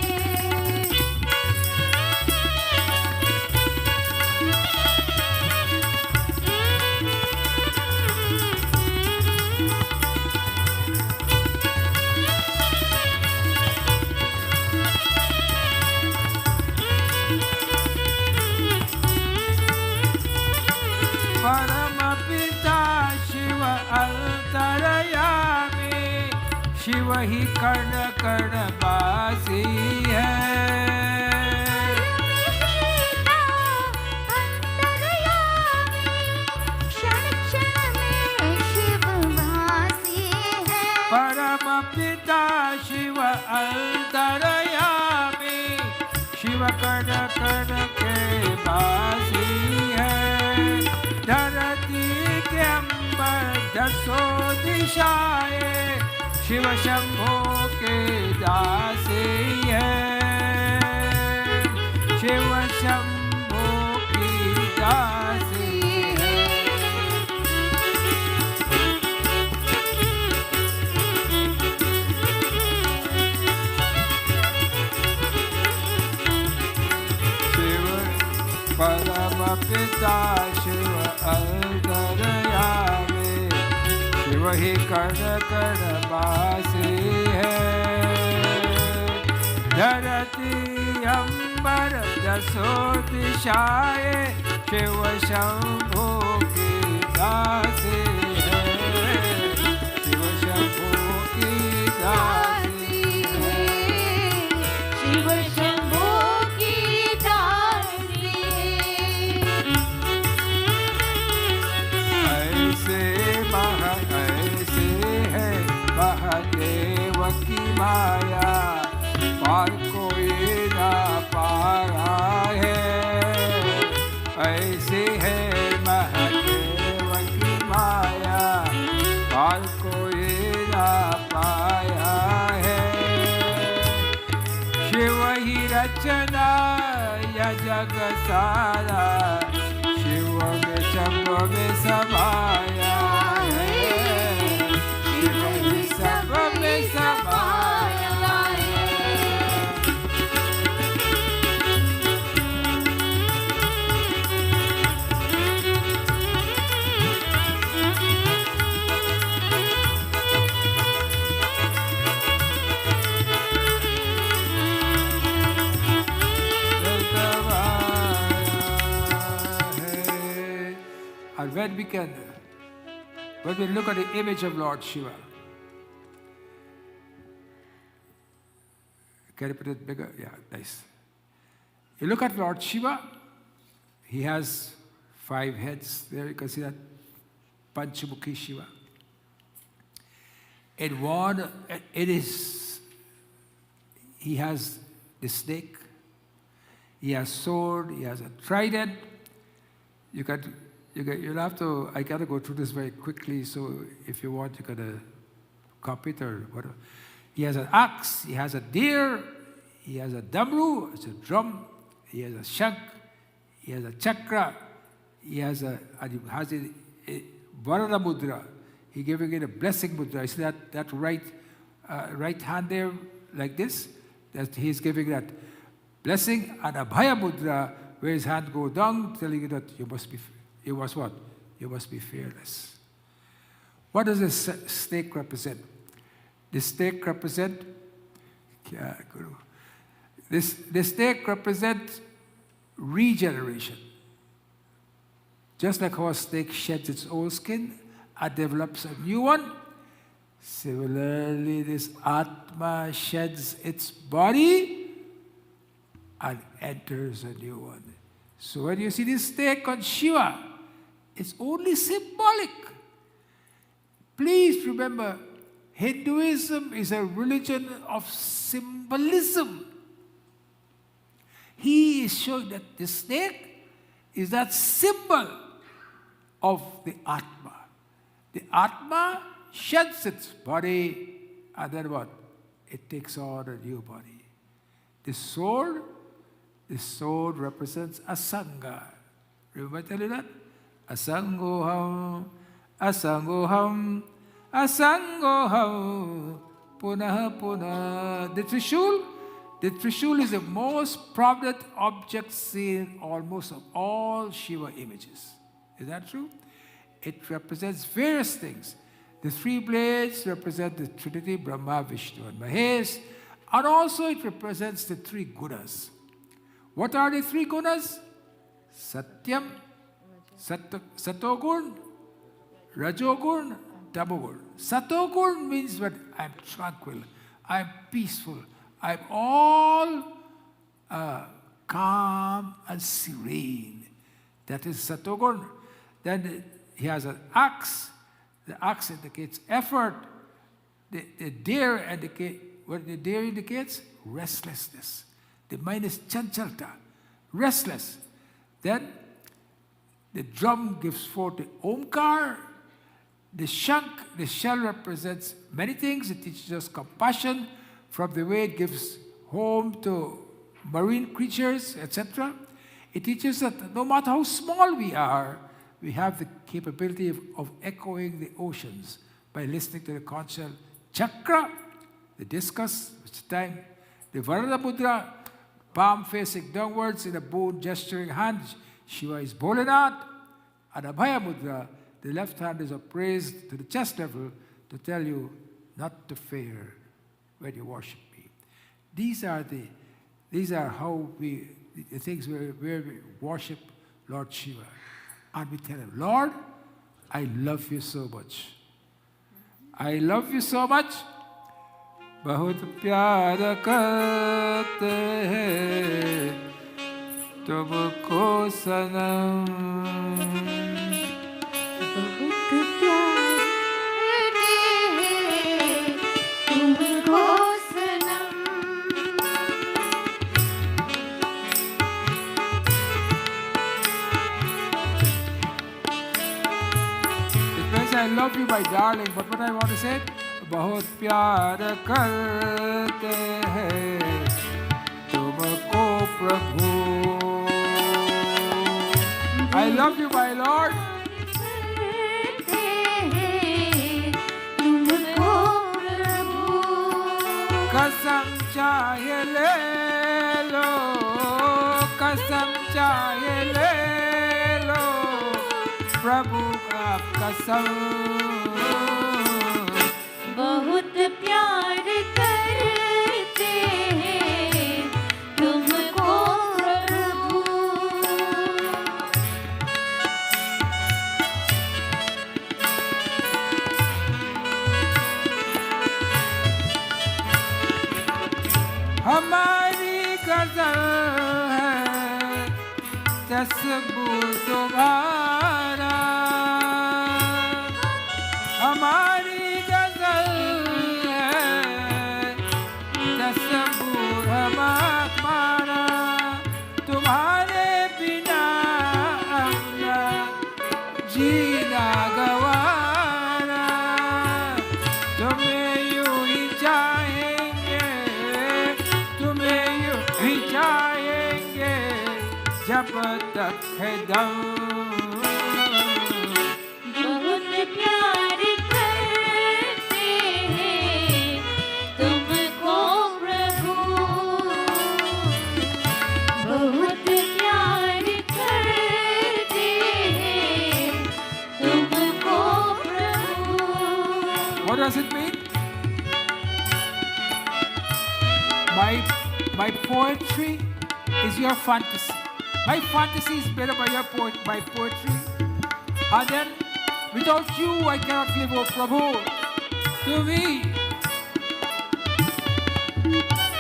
परम पिता शिव अंतरयामी शिव ही कण कण वासी है क्षण क्षण में शिव वासी है। परम पिता शिव अंतरयामी शिव कण कण के वासी है धरती के अंबर दसों दिशाएं शिव शंभो के दासी है शिव शंभो की दासी है शिव परम पिता शिव अंतरयामी शिव ही कण कण वासी है धरती अंबर दसों दिशाएं शिव शंभो की दासी है शिव शंभो की दासी है शिव शंभो की दासी ऐसे है महादेव की माया पार कोई ना पाया है ऐसे है महादेव की माया पार कोई ना पाया है शिव ही रचना यह जग सारा शिव में सब में समाया है शिव ही सब में समाया है And when we look at the image of Lord Shiva, can you put it bigger? Yeah, nice. You look at Lord Shiva, he has 5 heads. There you can see that Panchamukhi Shiva. In one, he has the snake, he has sword, he has a trident. You'll have to, I gotta go through this very quickly, so if you want, you gotta copy it or whatever. He has an axe, he has a deer, he has a damru, it's a drum, he has a shank, he has a chakra, he has a Varana mudra. He's giving it a blessing mudra. You see that right hand there, like this? That he's giving that blessing, and a Abhaya mudra, where his hand go down, telling you that you must what? You must be fearless. What does this snake represent? This snake represent, this snake represents regeneration. Just like how a snake sheds its old skin and develops a new one, similarly this Atma sheds its body and enters a new one. So when you see this snake on Shiva, it's only symbolic. Please remember, Hinduism is a religion of symbolism. He is showing that the snake is that symbol of the Atma. The Atma sheds its body, and then what? It takes on a new body. The sword The sword represents Asanga. Remember I tell you that? Asangoham, Asangoham, Asangoham, Punah Punah. The Trishul is the most prominent object seen almost of all Shiva images. Is that true? It represents various things. The three blades represent the Trinity, Brahma, Vishnu, and Mahesh. And also it represents the three gunas. What are the three gunas? Satyam, Satogun, Rajogun, Tamogun. Satogun means that I'm tranquil, I'm peaceful, I'm all calm and serene. That is Satogun. Then he has an axe. The axe indicates effort. The deer indicates restlessness. The mind is chanchalta, restless. Then the drum gives forth the omkar. The shank, the shell represents many things. It teaches us compassion from the way it gives home to marine creatures, etc. It teaches that no matter how small we are, we have the capability of echoing the oceans by listening to the conch shell. Chakra, the discus, which time, the Varada Mudra, palm facing downwards in a boon gesturing hand. Shiva is Bholenath. And Abhaya Mudra, the left hand is upraised to the chest level to tell you not to fear when you worship me. These are how the things where we worship Lord Shiva. And we tell him, Lord, I love you so much. I love you so much. बहुत प्यार करते हैं तुमको सनम बहुत प्यार करते हैं तुमको सनम It means I love you, my darling, but what I want to say, बहुत प्यार करते हैं तुमको प्रभु. I love you, my Lord. करते हैं तुमको प्रभु कसम चाहे ले लो, कसम चाहे ले लो, प्रभु का कसम. बहुत प्यार करते हैं तुमको प्रभु हमारी गजल है तस्बूर तुम्हारा, हमारी गजल है तस्बूर हमारा. तुम्हारे बिना अपना जीना गवारा. तुम्हें यूं ही चाहेंगे, तुम्हें यूं ही चाहेंगे जब तक है दम. बहुत प्यार करते हैं तुमको प्रभु बहुत प्यार करते हैं तुमको प्रभु What does it mean? My poetry is your fantasy. My fantasy is better by my poetry. And then, without you, I cannot live, oh Prabhu. To me,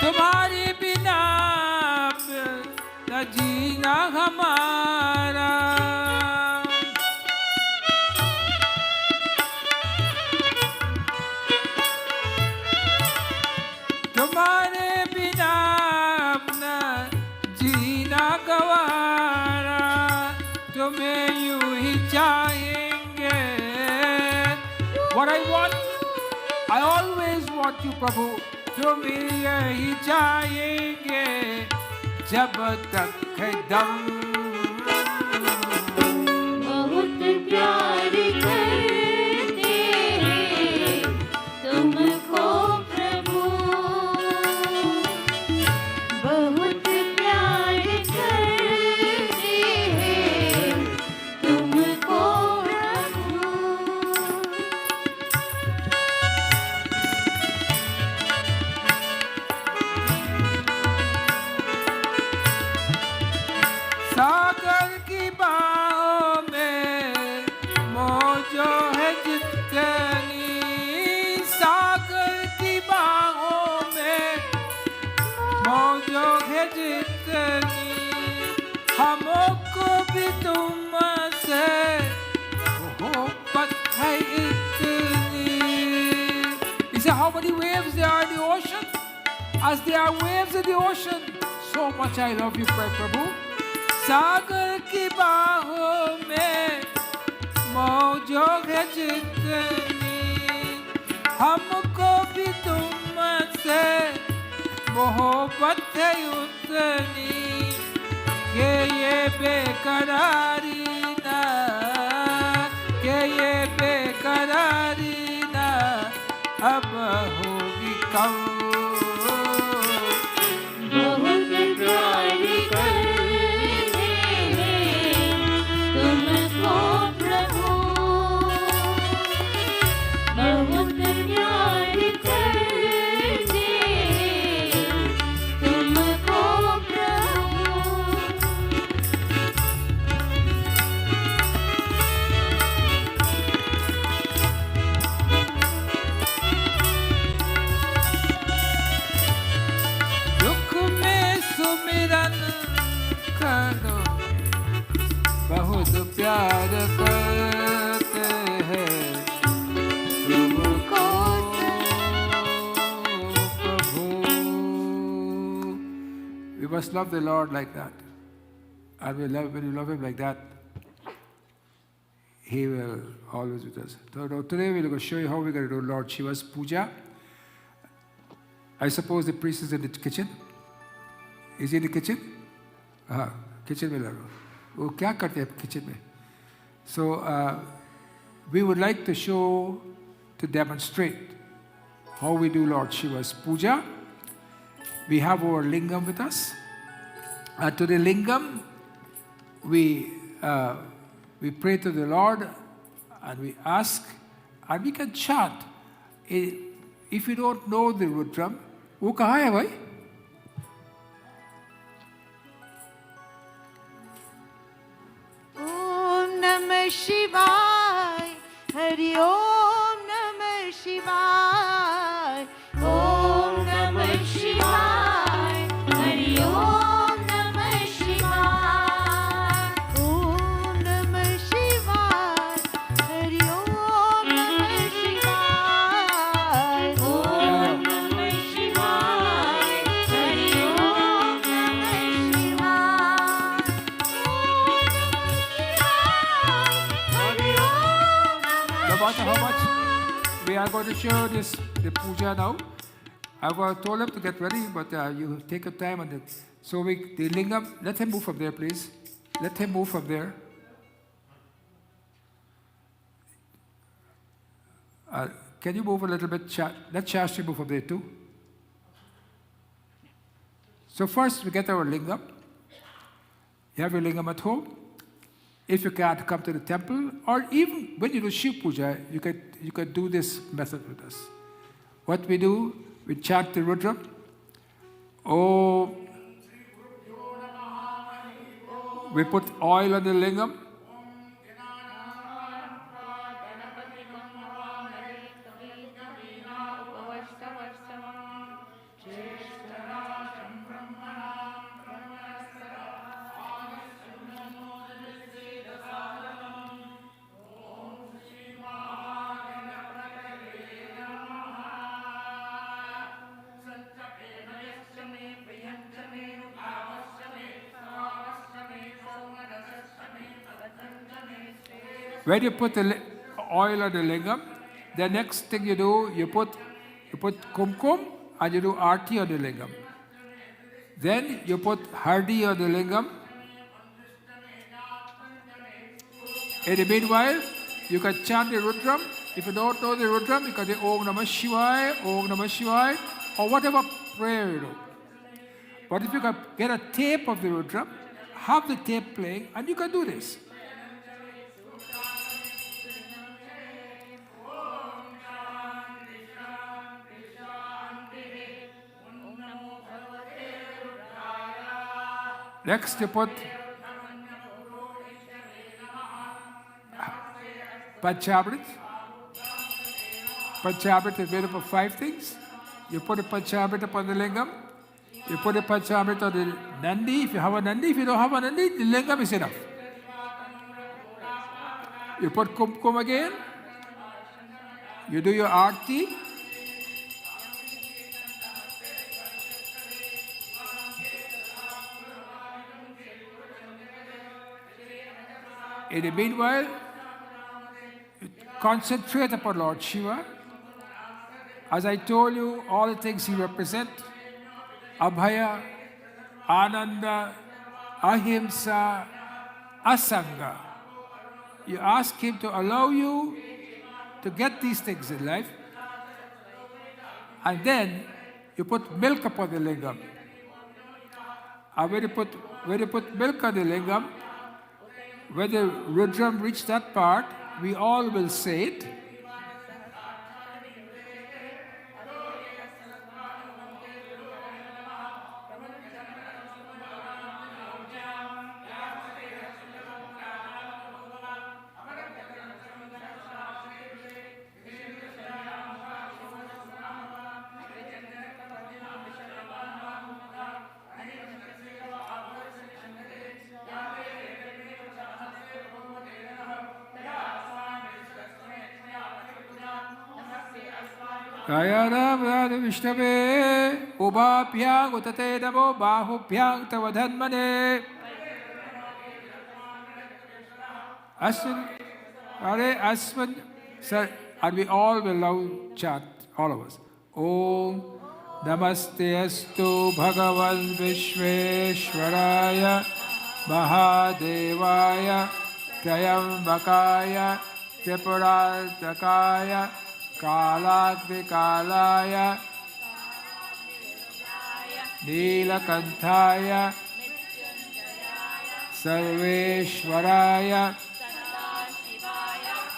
तुम्हारे बिना न जीना हमारा. तुम्हारे बिना अपना जीना गवारा. तुम्हें यूं ही चाहेंगे. What I want, I always want you, Prabhu. तुम्हें यही चाहेंगे जब तक है दम बहुत प्यार करते हैं तुमको प्रभु बहुत प्यार करते हैं तुमको प्रभु सागर की बाहों में मौजो है जितनी सागर की बाहों में मौजो है जितनी हमको भी तुमसे मोहब्बत है इतनी. You see how many waves there are in the ocean? As there are waves in the ocean, so much I love you, Prabhu. सागर की बाहों में मौजो है जितनी हमको भी तुमसे मोहब्बत है उतनी कि ये बेकरारी ना कि ये बेकरारी ना अब होगी कब बहुत प्यार करते हैं तुमको प्रभु बहुत प्यार करते हैं तुमको प्रभु दुख में सुमिरन करो बहुत प्यार करते हैं तुमको प्रभु. We must love the Lord like that. And when you love Him like that, He will always with us. So now today we're going to show you how we're going to do Lord Shiva's Puja. I suppose the priest is in the kitchen. Is he in the kitchen? Kitchen में लगा. वो क्या करते हैं kitchen में? So we would like to show, to demonstrate how we do Lord Shiva's Puja. We have our lingam with us. To the lingam, we pray to the Lord and we ask, and we can chant. If you don't know the Rudram, वो कहाँ है भाई? ओम नमः शिवाय हरि ओम नमः शिवाय ओम नमः शिवाय हरि ओम नमः शिवाय ओम नमः शिवाय हरि ओम नमः शिवाय ओम नमः शिवाय हरि ओम नमः शिवाय No matter how much we are going to show the puja now. I've told him to get ready, but you take your time on it. So the lingam, let him move from there, please. Let him move from there. Can you move a little bit? Let Shastri move from there too. So first we get our lingam. You have your lingam at home. If you can't come to the temple, or even when you do Shiv Puja, you can do this method with us. What we do, we chant the Rudra. Oh, we put oil on the lingam. When you put the oil on the lingam, the next thing you do, you put kumkum and you do arti on the lingam. Then you put hardi on the lingam. In the meanwhile, you can chant the Rudram. If you don't know the Rudram, you can say Om Namah Shivaya, Om Namah Shivaya, or whatever prayer you know. But if you can get a tape of the Rudram, have the tape playing, and you can do this. Next, you put Panchamrit. Panchamrit is made up of 5 things. You put a Panchamrit upon the lingam. You put a Panchamrit on the Nandi. If you have a Nandi, if you don't have a Nandi, the lingam is enough. You put Kumkum again. You do your Aarti. In the meanwhile, concentrate upon Lord Shiva. As I told you, all the things he represents, Abhaya, Ananda, Ahimsa, Asanga. You ask him to allow you to get these things in life, and then you put milk upon the lingam. And when you put milk on the lingam, when the Rudram reach that part, we all will say it. Kayana Vishnave Ubapyang Utate Namo Bahupyang Tavadhanmane Asman Are Asman Sir, and we all will now chant, all of us. Om Namaste Astu Bhagavan Vishveshwaraya Mahadevaya Trayambakaya Tripurantakaya Kalakvikalaya Neelakanthaya Sarveshwaraya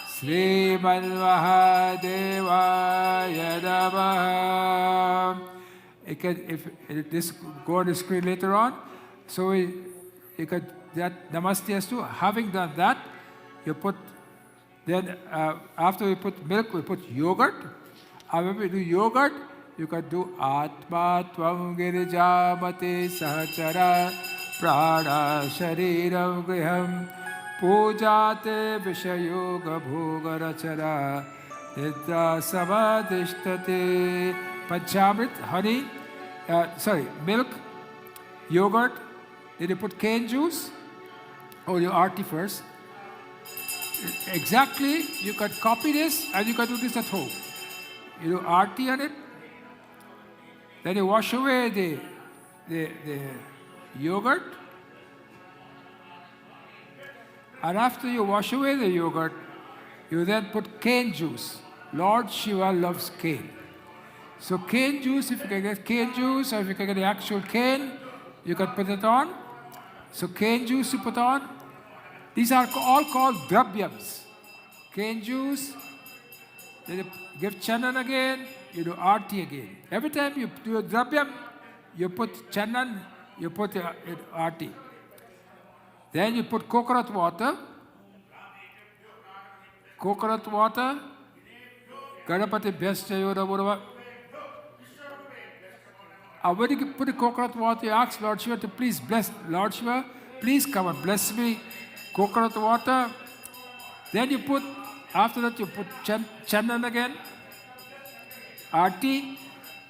Srimanmahadevaya Namaha. If this go on the screen later on, so you could that Namaste Astu. Having done that, you put. Then after we put milk, we put yogurt. And when we do yogurt, you can do Atma Tvam Girijamati Sahachara Prana Shariram Griham Pujate Vishayoga Bhogarachara Nidra Samadishtate. Panchamrit, honey, milk, yogurt. Then you put cane juice, or your Aarti first. Exactly, you can copy this and you can do this at home. You do Aarti on it, then you wash away the yogurt, and after you wash away the yogurt, you then put cane juice. Lord Shiva loves cane. So cane juice, if you can get cane juice, or if you can get the actual cane, you can put it on. So cane juice you put on. These are all called drabyams. Cane juice, then you give chandan again, you do Aarti again. Every time you do a drabyam, you put chandan, you put Aarti. Then you put coconut water. Coconut water. Ganapati Bhyastayoda Burava. And when you put the coconut water, you ask Lord Shiva to please bless. Lord Shiva, please come and bless me. Coconut water. Then you put, after that you put chandan again. Aarti.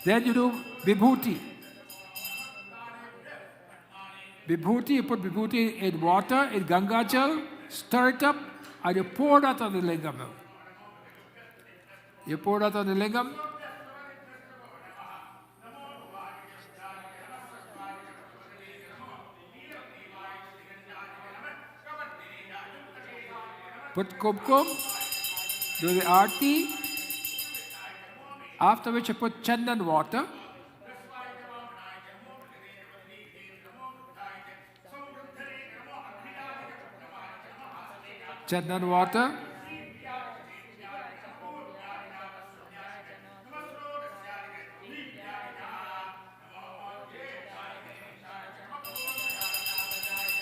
Then you do vibhuti. Vibhuti, you put vibhuti in water, in Ganga Jal, stir it up, and you pour that on the lingam. You pour that on the lingam. put kumkum, do the arti, after which you put chandan water. Chandan water.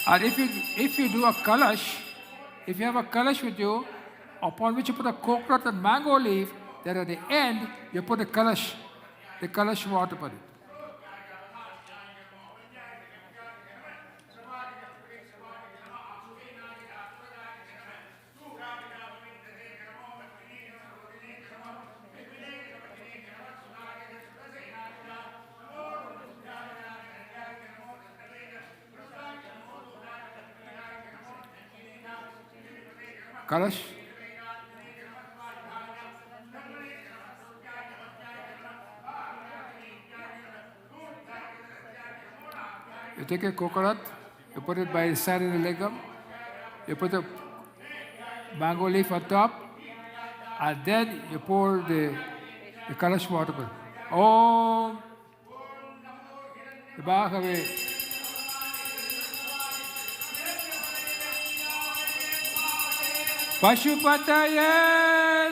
And if you do a kalash, if you have a kalash with you, upon which you put a coconut and mango leaf, then at the end you put the kalash water on it. Kalash. You take a coconut, you put it by the side of the lingam, you put a mango leaf on top, and then you pour the kalash water. Om Bahave. Pashupataya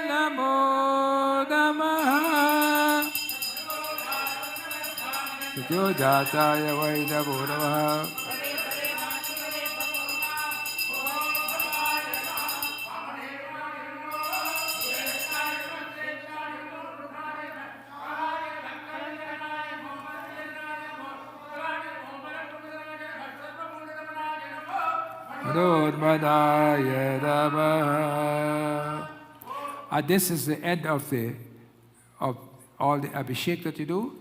Namo Namaha Sutyodhataya Vai Namo Namaha. Manaya Namaha. And this is the end of all the abhishek that you do.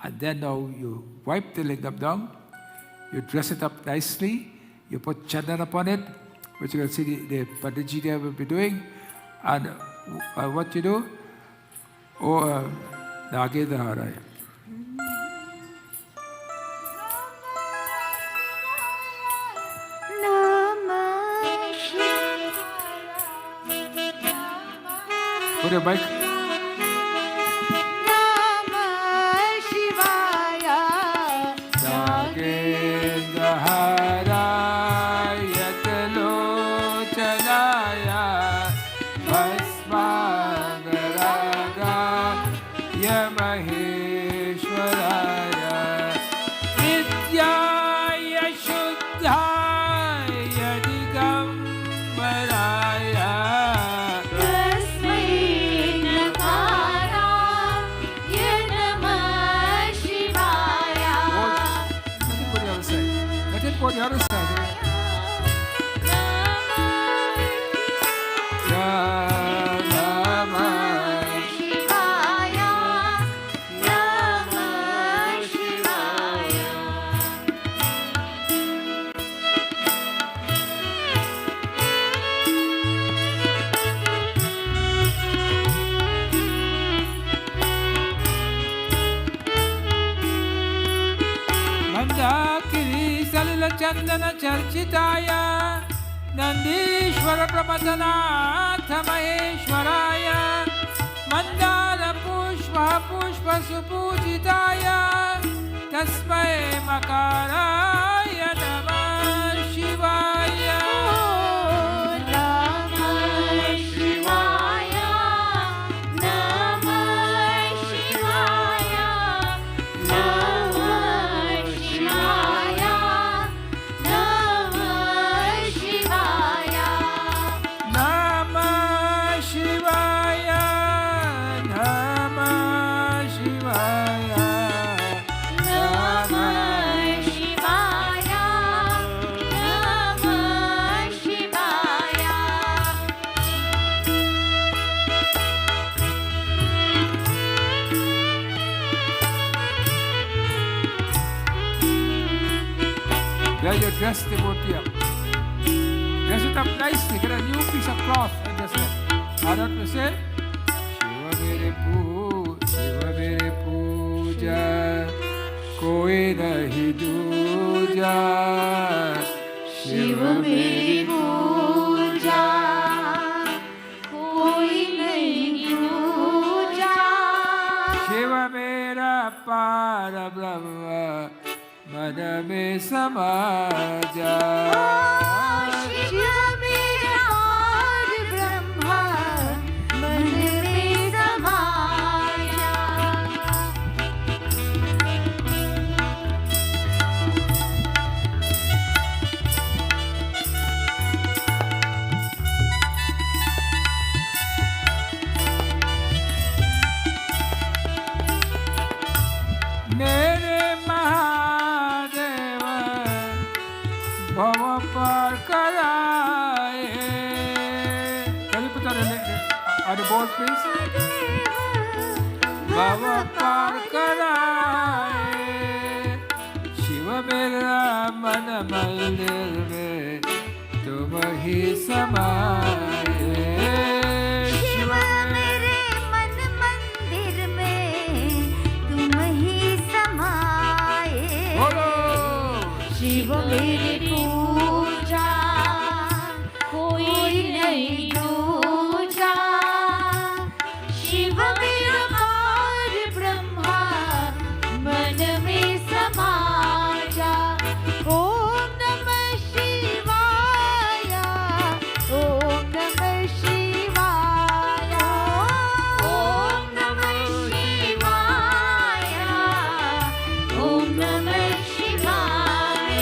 And then now you wipe the lingam down, you dress it up nicely, you put chandan upon it, which you can see the Panditji there will be doing. And what you do? Nagedaharaya. Put your mic. Namah Shivaya. Nagendaharaya Talochanaya Bhasmangaragaya Maheshwaraya Nityaya Shuddhaya Digambaraya. Go the other side. Namah Shivaya. Namah Shivaya. Mandakiri Salila Chandana Charchitaya Nandishwara Pramadhanatha Maheshwaraya Mandala Pushpa Pushpa Supujitaya Tasmai Makaraya Namah Shivaya. Namah Shivaya. Namah Shivaya. Namah Shivaya. Namah Shivaya. Namah Shivaya. Namah Shivaya. Namah Shivaya. Namah Shivaya. Then you dress the murti up. Dress it up nicely. Get a new piece of cloth and dress it. How that we say? Shiva mere puja, koi nahi dooja. Shiva meri puja. मन में समा जा। शिव मेरा और ब्रह्मा मन में समाया। मेरे महादेव भव पार कराए। Can you put that on the board, please? भव पार कराए। शिव मेरा मन मंदिर में तुम ही समाए। शिव मेरे मन मंदिर में तुम ही समाए। शिव मेरी पूजा कोई नहीं दूजा। शिव मेरा और ब्रह्मा मन में समा जा। ओम नमः शिवाय। ओम नमः शिवाय। ओम नमः शिवाय। ओम नमः शिवाय।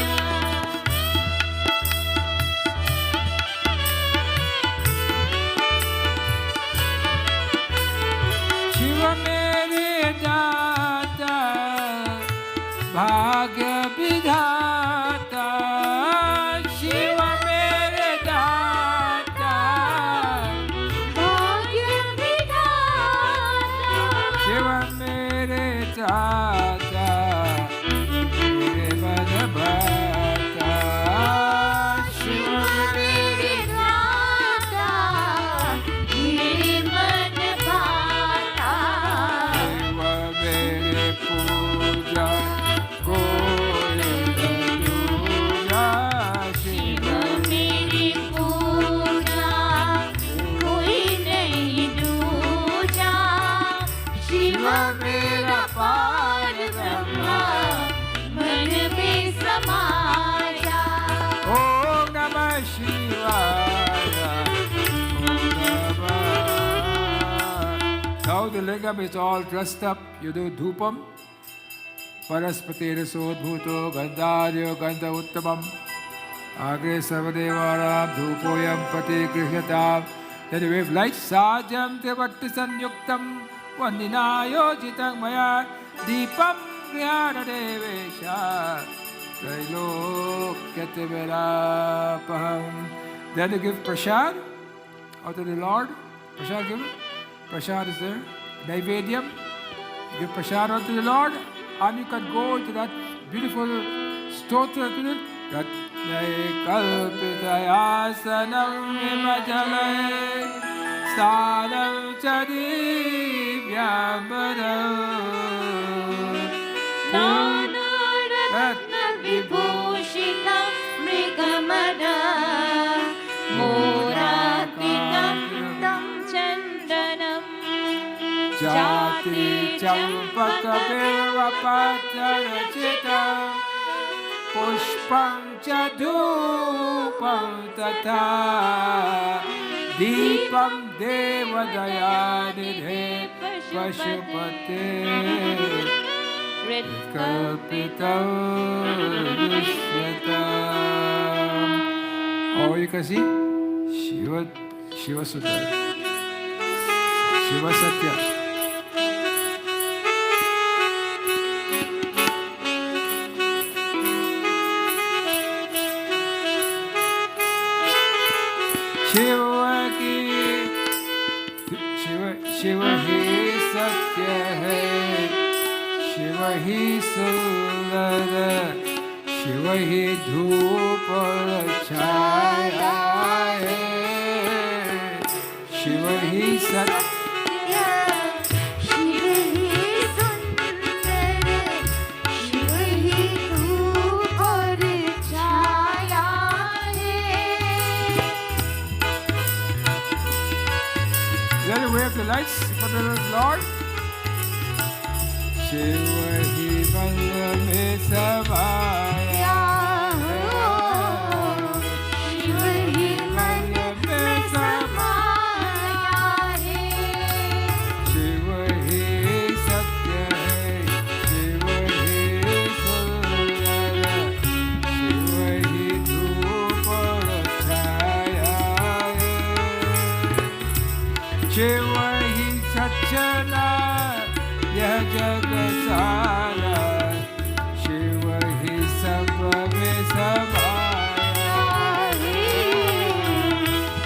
शिव मेरे दाता भाग्य विधाता। शिव मेरे दाता भाग्य विधाता। शिव मेरे दाता मेरे मन भाता। शिव मेरे दाता मेरे मन भाता। शिव मेरे पूजा कोई दूजा। शिव मेरी पूजा कोई नहीं दूजा। शिव मेरा पार ब्रह्मा मन में समा जा। Om Namah Shivaya. Om Namah. Now the lingam is all dressed up. You do dhupam. Paraspatera sodbhuto gandharyo gandha uttamam. Agre sarvadevaram dhupoyam pati grihyatam. Then you wave lights. Sajam devatti sanyuktam. Vandinayojitam maya. Deepam grihana devesha. Trailokyativirapaham. Then you give prasad out to the Lord. Prasad give. Prasad is there. Naivedyam. You give prasad out to the Lord. And you can go to that beautiful stotra to it. Ratnai kalpitayasanam vimajalai stanam chadivyambaram. Ratna vibhushita mrigamada moratinam tam chandanam. Jati champaka birvapatarachitam pushpam cha dhupam tata deepam devadayanidhe pashupate kalpitam vishyatam. Or you can see Shiva Sundar, Shiva Satya. Shiv ही सत्य है, शिव ही सुंदर, शिव ही धूप और छाया है। शिव ही सत्य, शिव ही सुंदर, शिव ही धूप और छाया है। Then we have the lights for the Lord. Shiv ही मन में समा शिव ही सचना यह जग सारा, शिव ही सब में समाया है।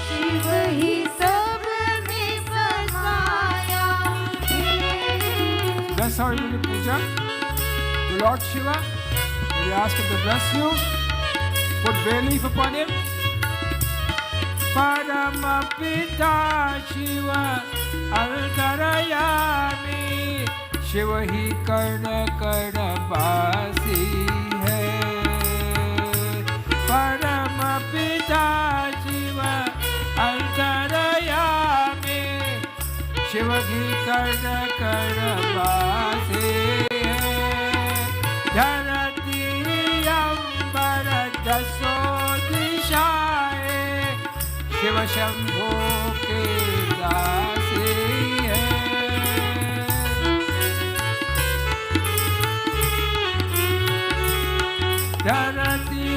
शिव ही सब में समाया है। That's how you do the puja. The Lord Shiva, when you ask him to bless you, put bay leaf upon him. Paramapita Shiva Altarayami, Shiva hi karna karna basi hai. Paramapita Shiva Altarayami, Shiva hi karna karna basi hai. Dharati ambara daso dishaye, Shiv Shambho के दासी है। धरती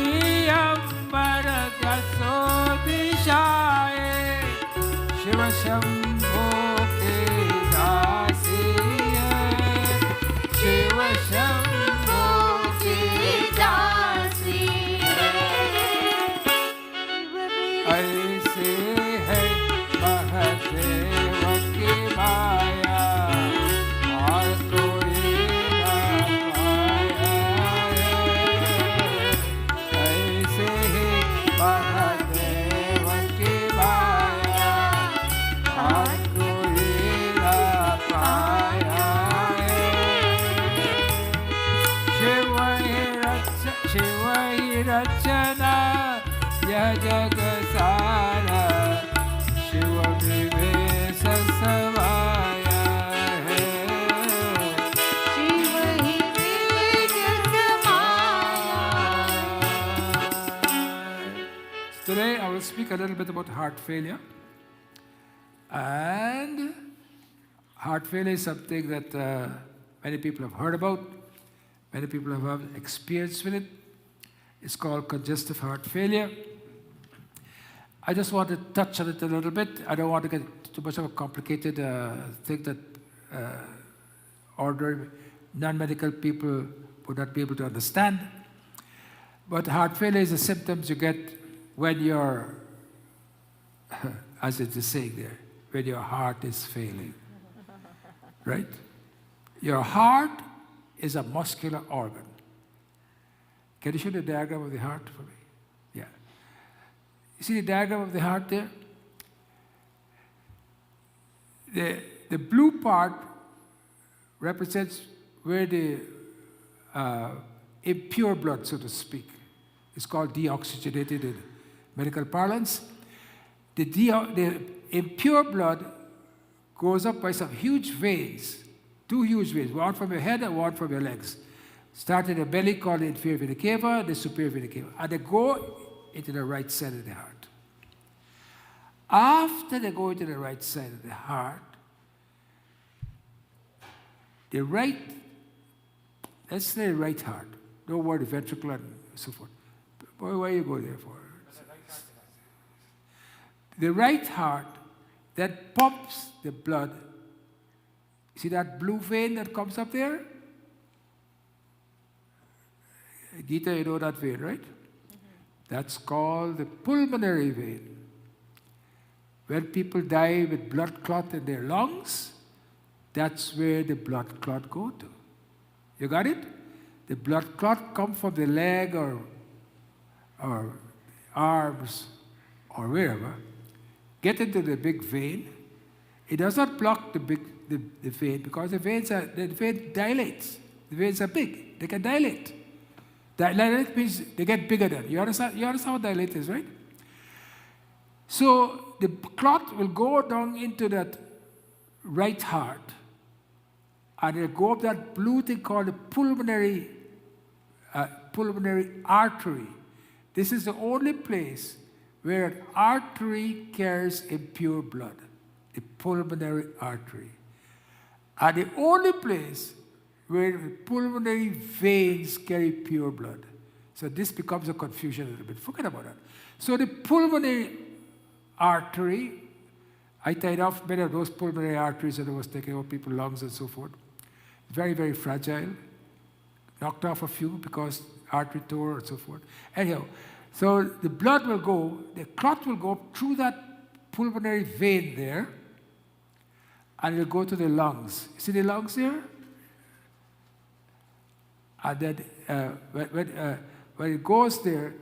अंबर दसो दिशाए, शिव शंभो के दासी है। शिव शंभो के दासी है। ऐसे है महादेव की माया, और कोई ना पाया है। ऐसे ही महादेव की माया, और कोई ना पाया है। शिव ही रचना यह जग सारा, शिव विवेश समाया है। शिव ही विवेक समाया। Today I will speak a little bit about heart failure. And heart failure is something that many people have heard about, many people have experience with it. It's called congestive heart failure. I just want to touch on it a little bit. I don't want to get too much of a complicated thing that ordinary non-medical people would not be able to understand. But heart failure is the symptoms you get when you're, as it is saying there, when your heart is failing. Right? Your heart is a muscular organ. Can you show the diagram of the heart for me? Yeah. You see the diagram of the heart there? The blue part represents where the impure blood, so to speak, is called deoxygenated in medical parlance. The impure blood goes up by some huge veins, two huge veins, one from your head and one from your legs. Start in the belly, called the inferior vena cava, the superior vena cava, and they go into the right side of the heart. After they go into the right side of the heart, the right, let's say the right heart, don't worry, the ventricle and so forth. Boy, why you go there for? The right heart that pumps the blood. See that blue vein that comes up there? Gita, you know that vein, right? That's called the pulmonary vein. When people die with blood clot in their lungs, that's where the blood clot go to. You got it? The blood clot come from the leg or arms or wherever, get into the big vein. It does not block the vein because the vein dilates. The veins are big. They can dilate. Dilate means they get bigger then. You understand what dilate is, right? So the clot will go down into that right heart and it'll go up that blue thing called the pulmonary artery. This is the only place where an artery carries impure blood, the pulmonary artery. And the only place where the pulmonary veins carry pure blood. So this becomes a confusion a little bit. Forget about that. So the pulmonary artery I tied off many of those pulmonary arteries and I was taking out people's lungs and so forth. Very, very fragile. Knocked off a few because artery tore and so forth. Anyhow, so the blood will go, the clot will go through that pulmonary vein there, and it will go to the lungs. You see the lungs there? And then when it goes there,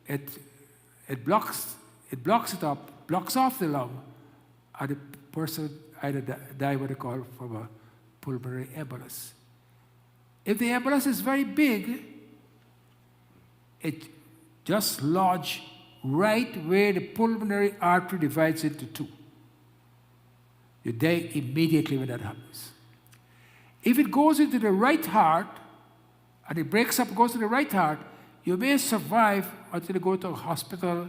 it blocks it up, blocks off the lung, and the person either die what they call from a pulmonary embolus. If the embolus is very big, it just lodges right where the pulmonary artery divides into two. You die immediately when that happens. If it goes into the right heart, and it breaks up, goes to the right heart, you may survive until you go to a hospital.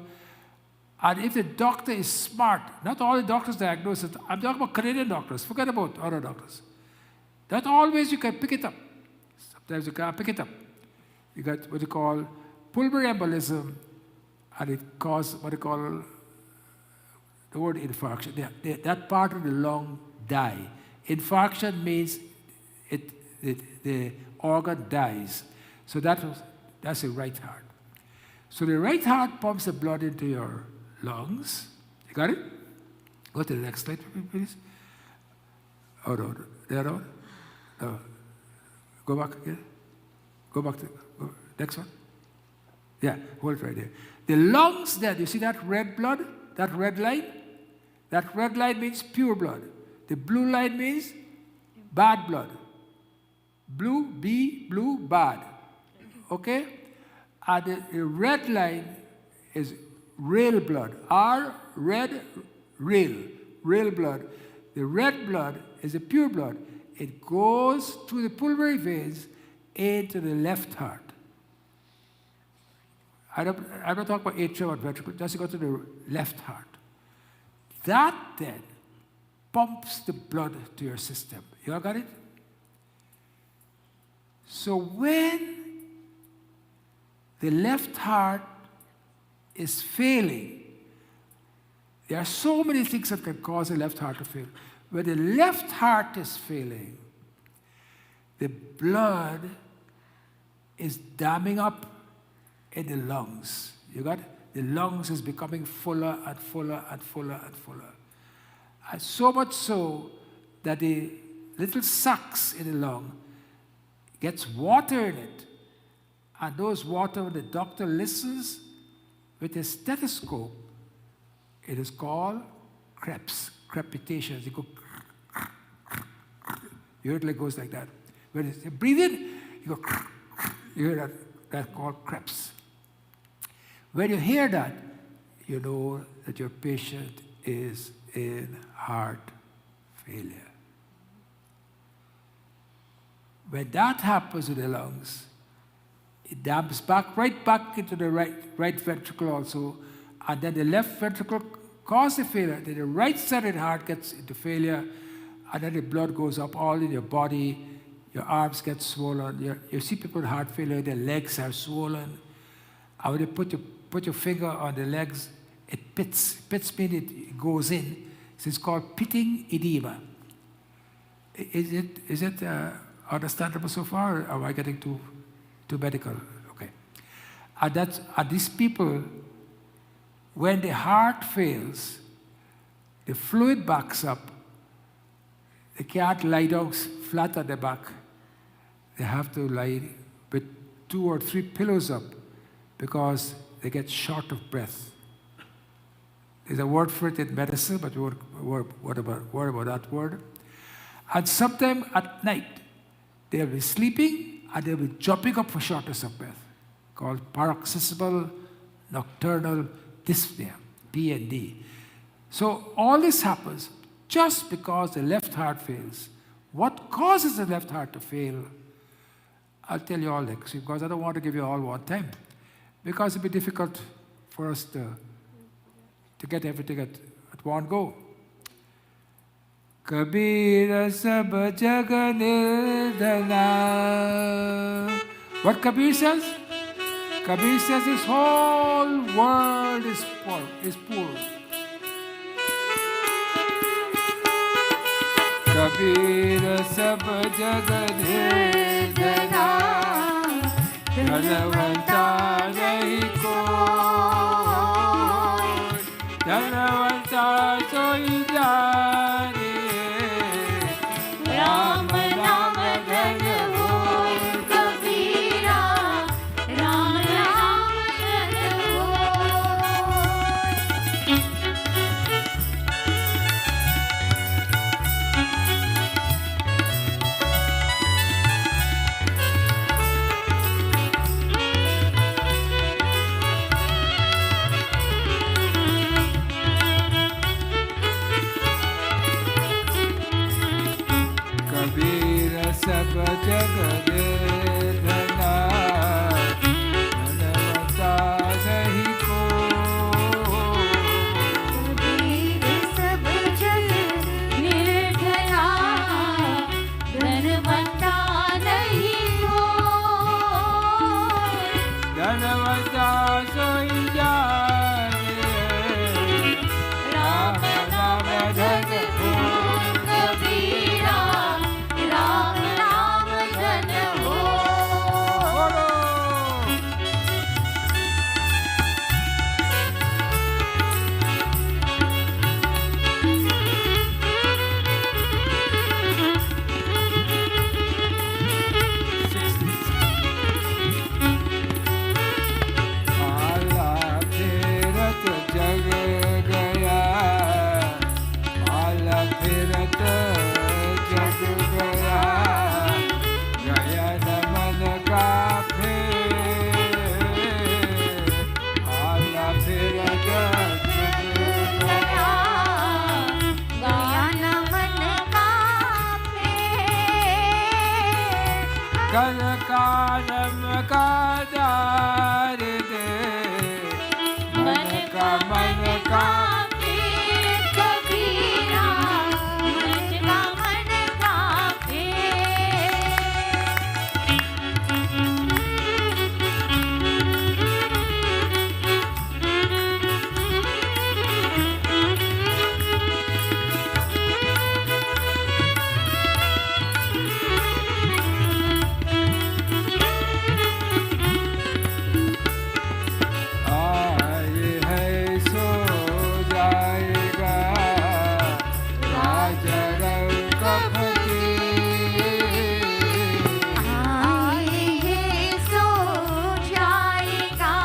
And if the doctor is smart, not all the doctors diagnose it. I'm talking about Canadian doctors. Forget about other doctors. Not always you can pick it up. Sometimes you can't pick it up. You got what you call pulmonary embolism, and it causes what they call the word infarction. That part of the lung die. Infarction means the organ dies. So that's the right heart. So the right heart pumps the blood into your lungs. You got it? Go to the next slide, please. Oh, no. There, no. No. Go back again. Go back to next one. Yeah, hold it right there. The lungs there, you see that red blood? That red line? That red line means pure blood. The blue line means bad blood. Blue, B, blue, bad. Okay? And the red line is real blood. R, red, real. Real blood. The red blood is the pure blood. It goes through the pulmonary veins into the left heart. I'm not talking about atrium or ventricle, just go to the left heart. That then pumps the blood to your system. You all got it? So when the left heart is failing, there are so many things that can cause the left heart to fail. When the left heart is failing, the blood is damming up in the lungs. You got it? The lungs is becoming fuller and fuller and fuller and fuller. And so much so that the little sacs in the lung gets water in it. And those water, when the doctor listens with a stethoscope, it is called crepitations. You go, you hear it like goes like that. When you breathe in, you go, you hear that. That's called creps. When you hear that, you know that your patient is in heart failure. When that happens with the lungs, it damps right back into the right ventricle also, and then the left ventricle causes the failure. Then the right side of the heart gets into failure, and then the blood goes up all in your body. Your arms get swollen. You see people with heart failure, their legs are swollen. And when you put your finger on the legs, it pits. Pits means it goes in. So it's called pitting edema. Is it understandable so far, or am I getting too medical? Okay. And these people, when the heart fails, the fluid backs up. They can't lie down flat on their back. They have to lie with 2 or 3 pillows up because they get short of breath. There's a word for it in medicine, but we won't worry about that word. And sometime at night, they'll be sleeping and they'll be jumping up for shortness of breath, called paroxysmal nocturnal dyspnea, PND. So all this happens just because the left heart fails. What causes the left heart to fail? I'll tell you all next, because I don't want to give you all one time. Because it'll be difficult for us to get everything at one go. Kabir sab jag nirdana. What Kabir says? Kabir says this whole world is poor. Kabir सब जग निर्धना, धनवंता नहीं कोई, धनवंता सोई जाने, राम नाम धन होय कबीरा, राम नाम धन होय। कबीर सब जग निर्धना, धनवंता नहीं कोई, कबीर सब जग निर्धना, धनवंता नहीं कोई। धनवंता सोई जाने, राम नाम धन होय कबीरा, राम नाम धन होय। आला फिरत जग गया, आला फिरत जग गया, गया न मन का फेर, आला फिरत जग गया, गया न मन का फेर। कल कालम का दार दे, मन का फेर कबीरा, मन का फेर। आए है सो जाएगा, राज रंग फकीर, आए हैं सो जाएगा,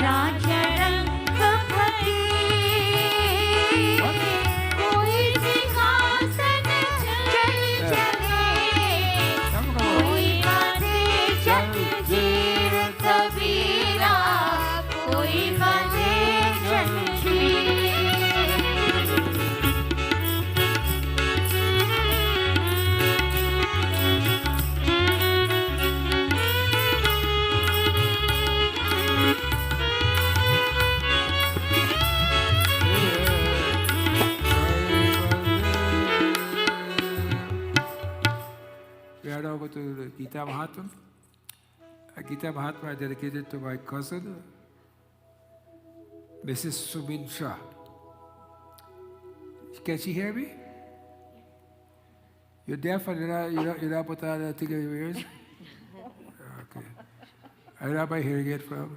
राज रंग फकीर। कोई सिंहासन चल चले, कोई बांधे जंजीर कबीरा, कोई बांधे जंजीर। We head over to the Gita Mahatma. Gita Mahatma I dedicated to my cousin, Mrs. Subin Shah. Can she hear me? You're deaf and you're not put on a thing in your ears? Okay. I don't know where hearing it from.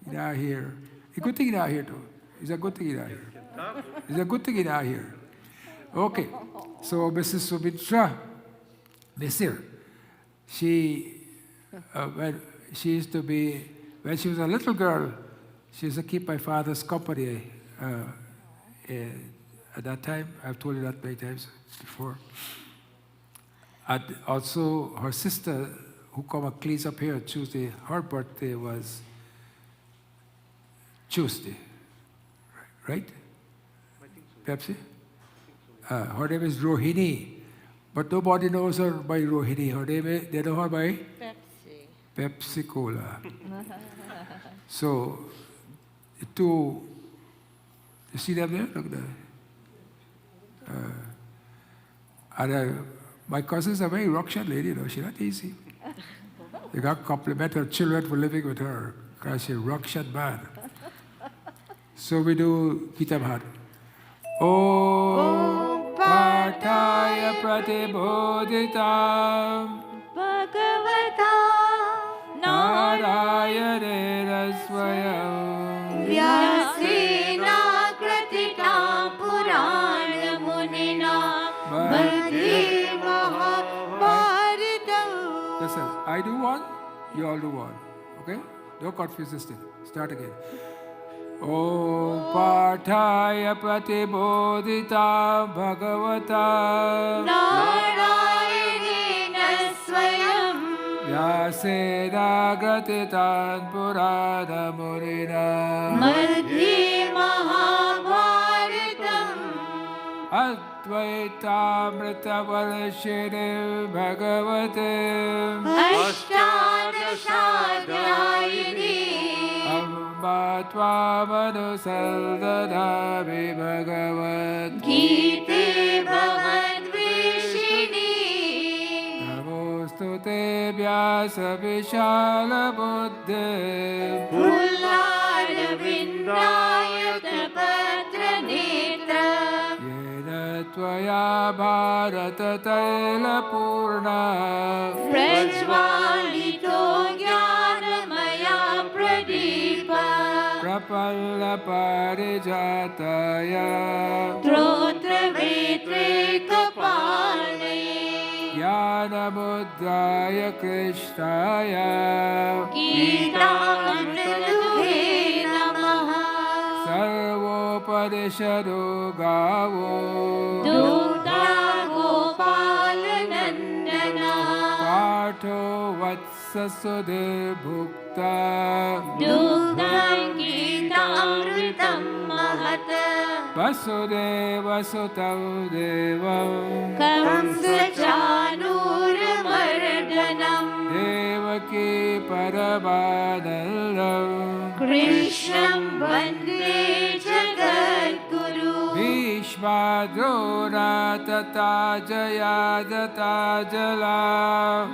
You're not here. It's a good thing you're not here too. It's a good thing you're not here. It's a good thing you're not here. Okay. So Mrs. Subin Shah, Mr. She, when she used to be, when she was a little girl, she used to keep my father's company. At that time, I've told you that many times before. And also her sister, who come and cleans up here on Tuesday, her birthday was Tuesday, right? Pepsi? Her name is Rohini, but nobody knows her by Rohini. Her name is, they know her by? Pepsi. Pepsi Cola. So, you see them there? Look there. My cousins are very ruction lady, she's not easy. They got compliment her children for living with her, because she's ruction man. So we do Gita Bhat. Om पाठाय प्रतिबोधितां भगवता नारायणेन स्वयं व्यासेन कृतितां पुराणमुनिना मध्ये महाभारतम्. Listen, I do one, you all do one. Okay? Don't confuse this thing. Start again. Om Pathaya Pratibodhita Bhagavata नारायणेन स्वयं Vyasena Gratitan Purana Murina मध्ये महाभारतम्. Advaitamritavarshine Bhagavate अष्टादशाध्यायिनी Amba Tvamanusadhanami Bhagavad गीते भगवद्वेषिणी Namostute Vyasa Vishala Buddhe फुल्लारविन्दायतपत्रनेत्र Yena Tvaya Bharata Taila Purna प्रज्वालितो ज्ञानमया Pradeep Prapalla Parijataya स्तोत्रवेत्रैकपालये Jnana Mudraya Krishnaya गीतामृतदुहे नमः. Sarvopadishadu Gavo दूता गोपालनन्दनः Partho Vatsasudhir Bhukta दुग्धं गीतामृतं महत् Vasudeva Sutam Devam कंसचाणूरमर्दनं Devaki Paramanandam कृष्णं वन्दे जगद्गुरु. Bhishma Drona Tata Jayadata Jala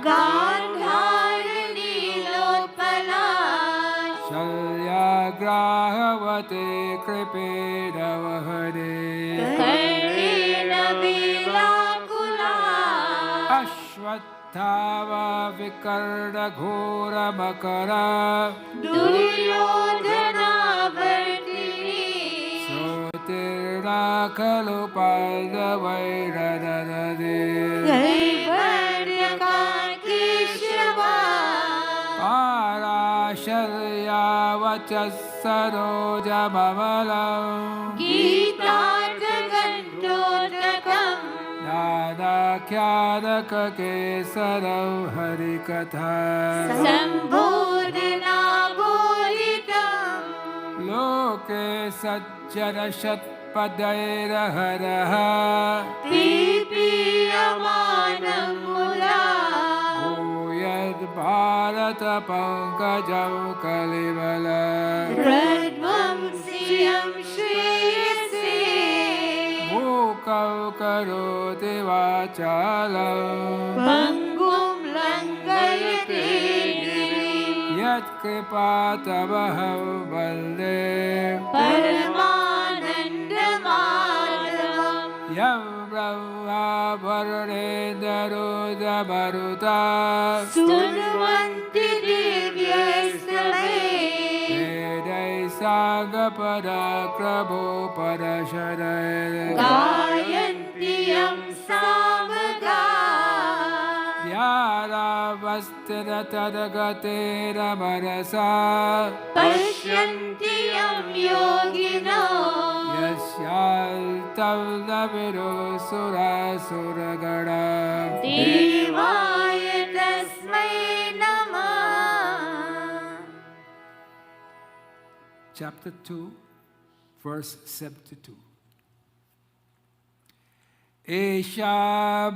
गान्धारनीलोत्पला Shalyagrahavate Kripedavahane कर्णेन वेलाकुला Ashwathava Vikarna Ghora Makara दुर्योधनावर्तिनी Sotirna Kalu Pandavairana कैवर्ण्यका केशवा Parasharyavachasarojamamalam गीतार्थगन्धोदकम् Nanakhyanakakesaram Harikatha sambodhana बोधितम् Loke Sajjana Shatpadairaharaha पीपीयमानं मुदा Yad Bharata Pankajam Kalivala प्रध्वंस्यं श्रेयसे Mukau Karoti Vachalam पङ्गुं लङ्घयते गिरिं Yat Kripatavaham Vande परमानन्दमाधवम् Yam Brahma Varunendra Maruta शृण्वन्ति दिव्यस्तवे Vedai Sagapada Krabho Parasharai गायन्ति यं सामगा Vyāravasthira Tadagatera Manasa पश्यन्ति यं योगिनो Yasyaltam Navido Sura Suragana देवाय तस्मै नमः. Chapter 2, verse 72. Esha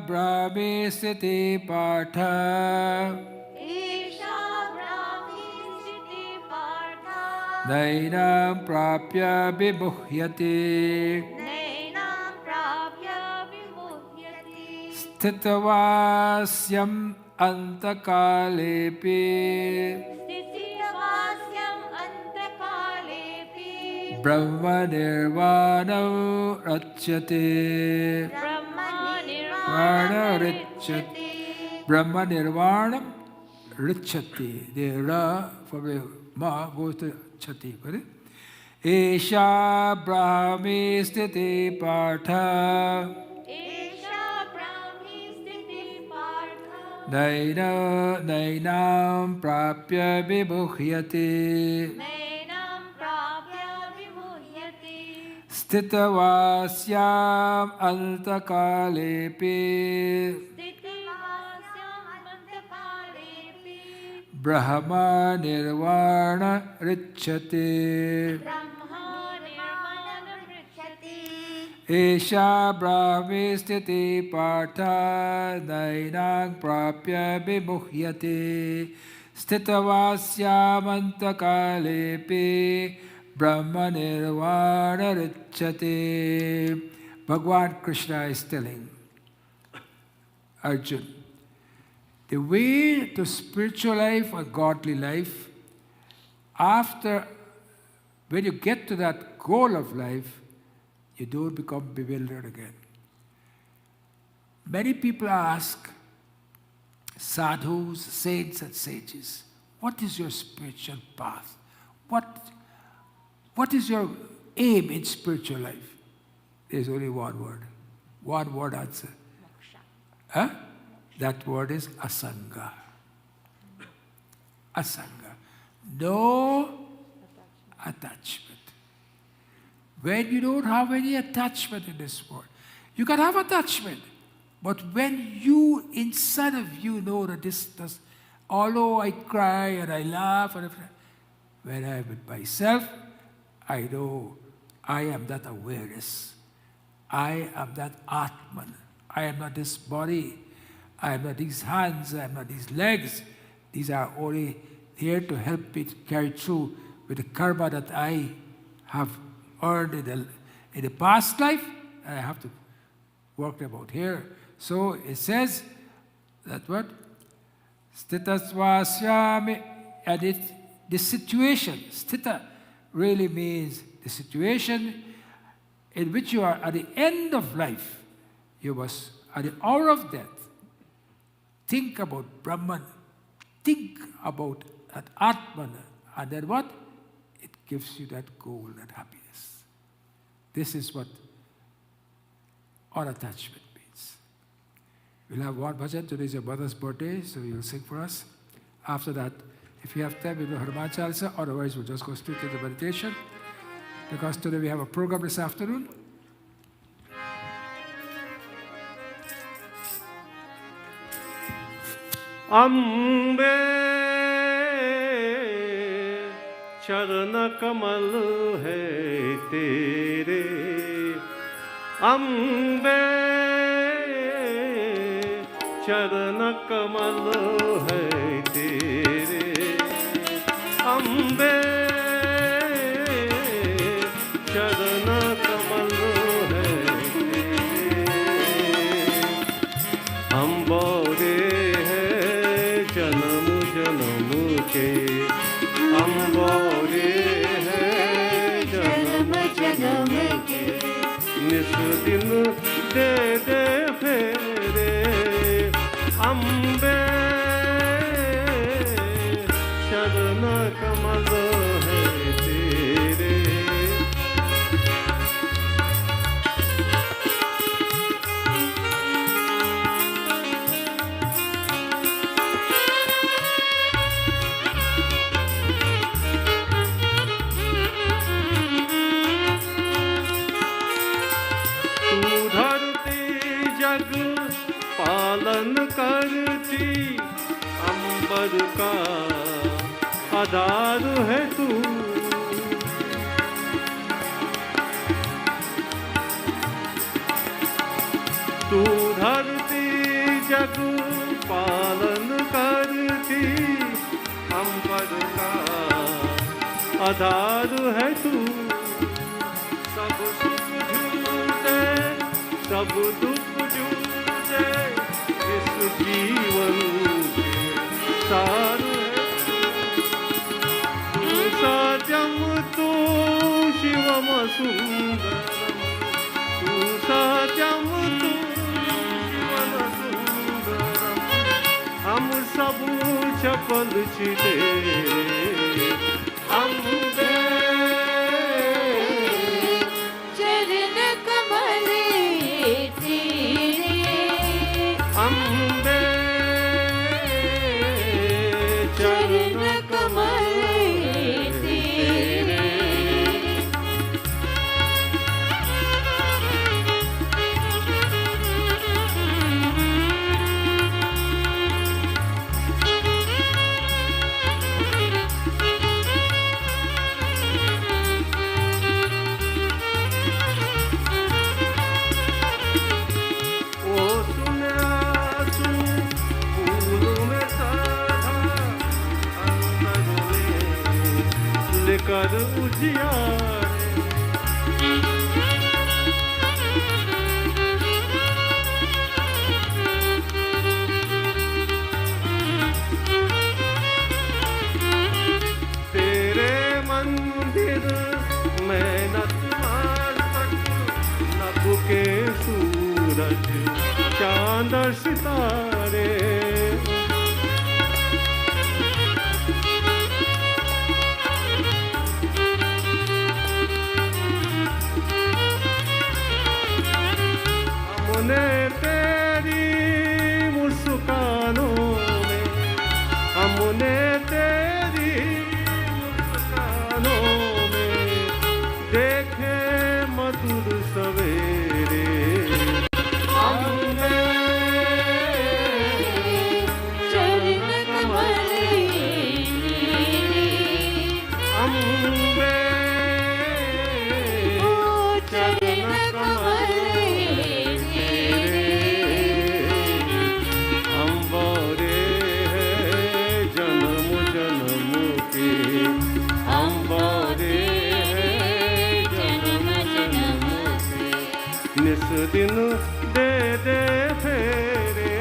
Brahmi Siti Partha Isha Brahmi स्थिति पार्था Nainam Prapya Vibhuhyati नैनां प्राप्य विमुह्यति Sthitavasyam Antakalepi स्थितिवास्यम् अन्तकालेऽपि Brahma Nirvanam Rachyate Brahma Nirvana Richati. Brahma Nirvanam Richati. The Ra from the Ma goes to Chati. Correct? Esha Brahmi Sthiti Partha. Esha Brahmi Sthiti Partha. Nainam Prapya Vibhuhyati. Nainam Prapya Vimuhyati. Sthitavasyam Antakalepi. Sthitivasyam Mantapalepi. Brahma Nirvana Richati. Brahma Nirvana Richati. Esha Brahmi Sthiti Partha Nainang Prapya Vimuhyati. Sthitavasyam Antakalepi. Brahma Nirvana Richati. Bhagwan Krishna is telling Arjun, the way to spiritual life or godly life, when you get to that goal of life, you don't become bewildered again. Many people ask sadhus, saints and sages, what is your spiritual path? What is your aim in spiritual life? There's only one word. One word answer. Huh? That word is asanga. Asanga. No attachment. When you don't have any attachment in this world, you can have attachment, but when you, inside of you, know that although I cry and I laugh, and when I'm with myself, I know I am that awareness. I am that Atman. I am not this body. I am not these hands. I am not these legs. These are only here to help me to carry through with the karma that I have earned in the past life, and I have to work about here. So it says that what? Stitasvasyami, and the situation, stita, really means the situation in which you are at the end of life. You must, at the hour of death, think about Brahman, think about that Atman, and then what? It gives you that goal, that happiness. This is what unattachment means. We'll have one bhajan. Today is your mother's birthday, so you'll sing for us. After that, if you have time, we'll do Hanuman Chalisa, otherwise we'll just go straight to the meditation. Because today we have a program this afternoon. Ambe charan kamal hai tere. Ambe charan kamal hai tere. Ambe charan kamal hai tere. Ambore जन्म जन्म के अम्बोरे हैं जन्म जन्म के निस दिन दे दे फेरे अम्बे शरण कमल है तेरे पालन करती अंबर का आधार है तू तू धरती जग पालन करती अंबर का आधार है तू सब सुख झूठे सब दुख झूठे इस जीवन के सार तू सजम तू शिवम सुंदरम तू सजम तू शिवम सबू चपल छिटे अम्बे चरण कमल तेरे अम्बे चरण कमल तेरे ओ सुना तू फूल में साधा अंतर में लेकर उजियारे तेरे मंदिर में नतमस्तक नभ के सूरज चांद सितारे हमने तेरी मुस्कानों में हमने तेरी मुस्कानों में देखे मधुर सवेरे हमने चरण कमल अम्बे ओ चरण कमल तेरे अम्बरे है जन्म जन्म के अम्बरे है जन्म जन्म से निस दिन दे दे फेरे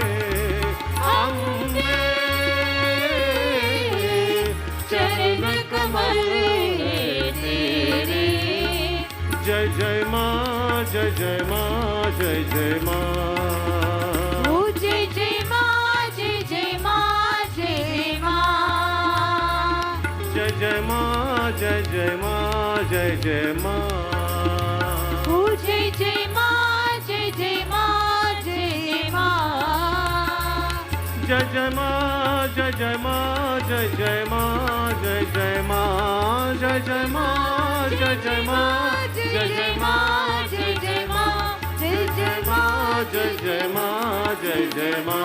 अम्बे चरण कमल तेरे जय जय माँ जय जय माँ जय जय माँ ओ जय जय माँ जय जय माँ जय जय माँ जय जय माँ जय जय माँ जय जय माँ ओ जय जय माँ जय जय माँ जय जय माँ जय जय माँ जय जय माँ जय जय माँ जय जय माँ जय जय माँ जय जय माँ जय जय माँ जय जय माँ जय जय माँ जय जय माँ जय जय माँ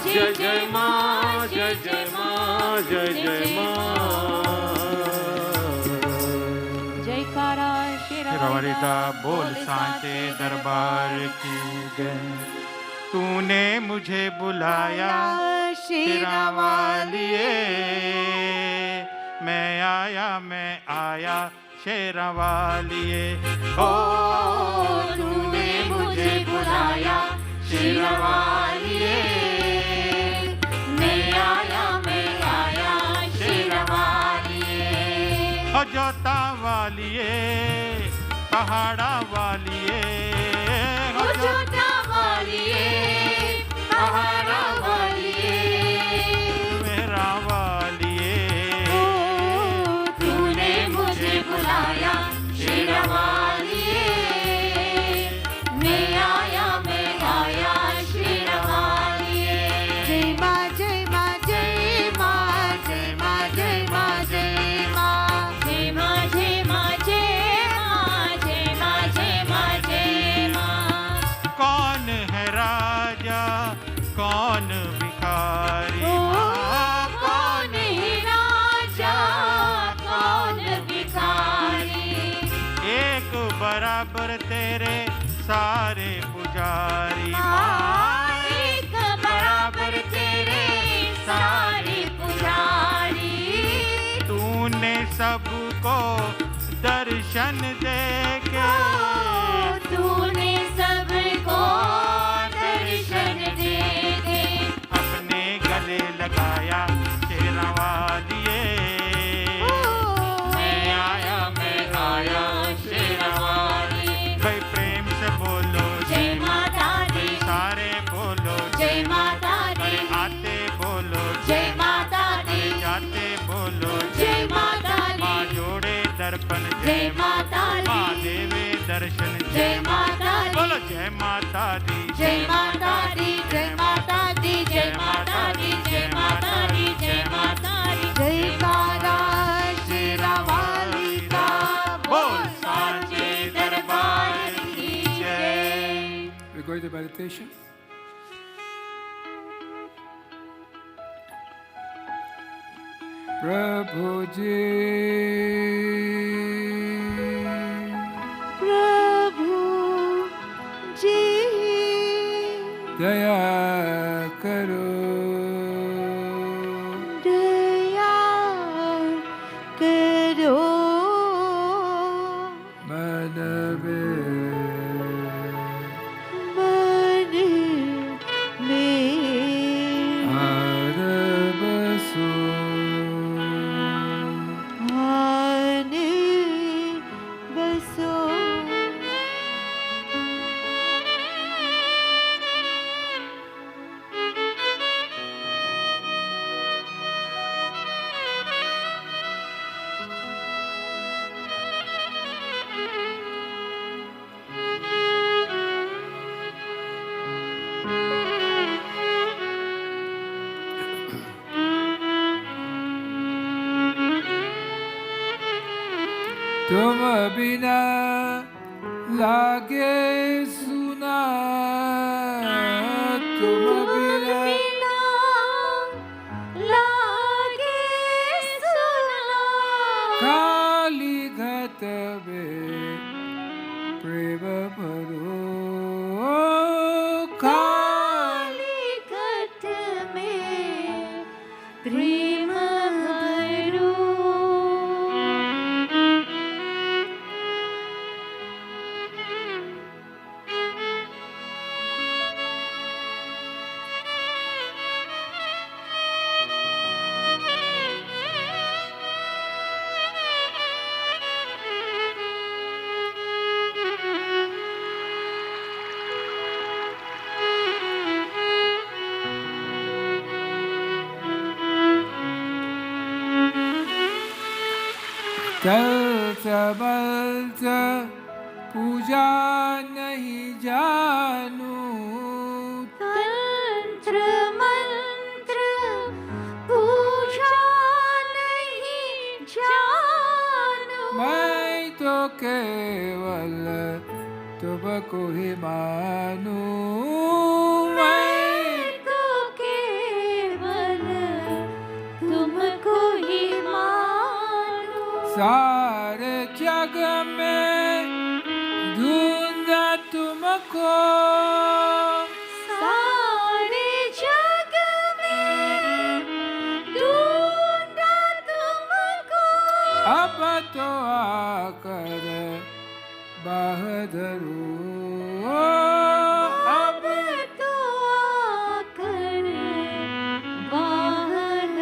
जय जय माँ जय जय माँ जय जय माँ जयकारा शिरवरिता बोल सांचे दरबार की जय। तूने मुझे बुलाया शेरा वालिए, मैं आया शेरा वालिए। ओ तूने मुझे बुलाया शेरा वालिए, मैं आया शेरा वालिए। ओ जोता वालिए पहाड़ा वालिए, ओ जोता वालिए पहाड़ा वालिए, मेरा वालिए। तूने मुझे बुलाया शेरा वालिए, मैं आया शेरा वालिए। जय माँ जय माँ जय माँ जय माँ जय माँ जय माँ जय माँ जय माँ जय माँ जय माँ जय माँ जय माँ। कौन है राजा कौन भिखारी, कौन है राजा कौन भिखारी, एक बराबर तेरे सारे पुजारी। एक बराबर तेरे सारे पुजारी। तूने सबको दर्शन दे के, तूने सबको दर्शन दे के अपने गले लगाया शेरा वालिए। मैं आया शेरा वालिए। भाई प्रेम से बोलो जय माता दी, सारे बोलो जय माता दी। अरे हाथ माता दी माँ देवे दर्शन जय माता दी बोलो जय माता दी जय माता दी जय माता दी जय माता दी जय माता दी जय माता दी जयकारा शेरा वाली का बोल सांचे दरबार की जय। We're going to meditation. प्रभु जी प्रभु जी दया करो दया करो मन में मन में आर बसो आने बसो। तुम बिना लागे सुना तुम बिना लागे सुना काली घट में प्रेम भरो काली घट में प्रेम भरो। तल्त पूजा नहीं जानू तंत्र मंत्र पूजा नहीं जानू मैं तो केवल तुमको ही मानू मैं तो केवल तुमको ही मानू सारे जग में ढूंढा तुमको सारे जग में ढूंढा तुमको अब तो आकर बहादुर अब तो आकर बाहर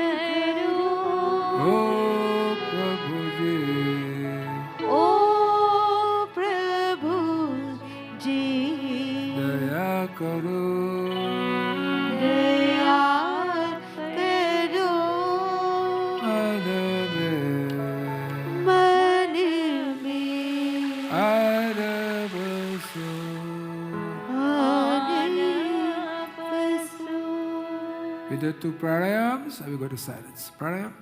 ओ प्रभु जी ओ प्रभु जी दया करो दया करो मन में मन में आर बसो आने बसो। We do 2 pranayams and we go to silence. Pranayam.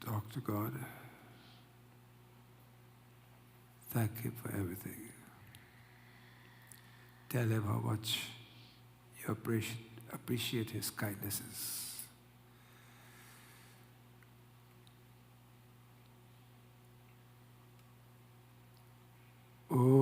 Talk to God. Thank Him for everything. Tell Him how much you appreciate His kindnesses. Oh.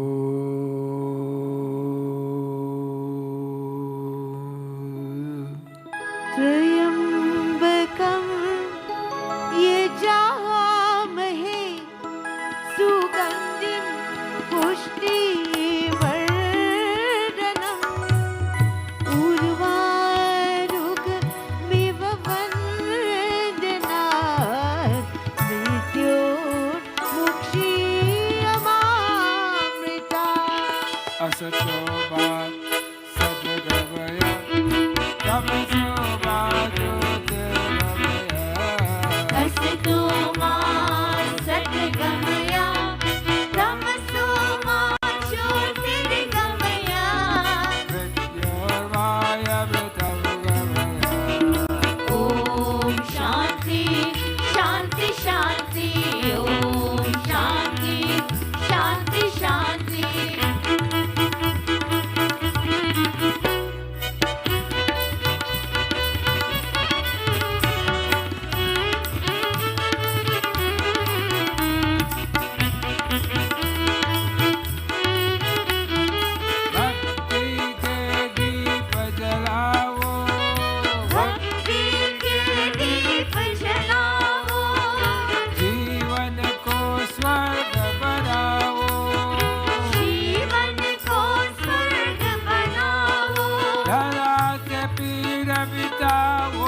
बिताओ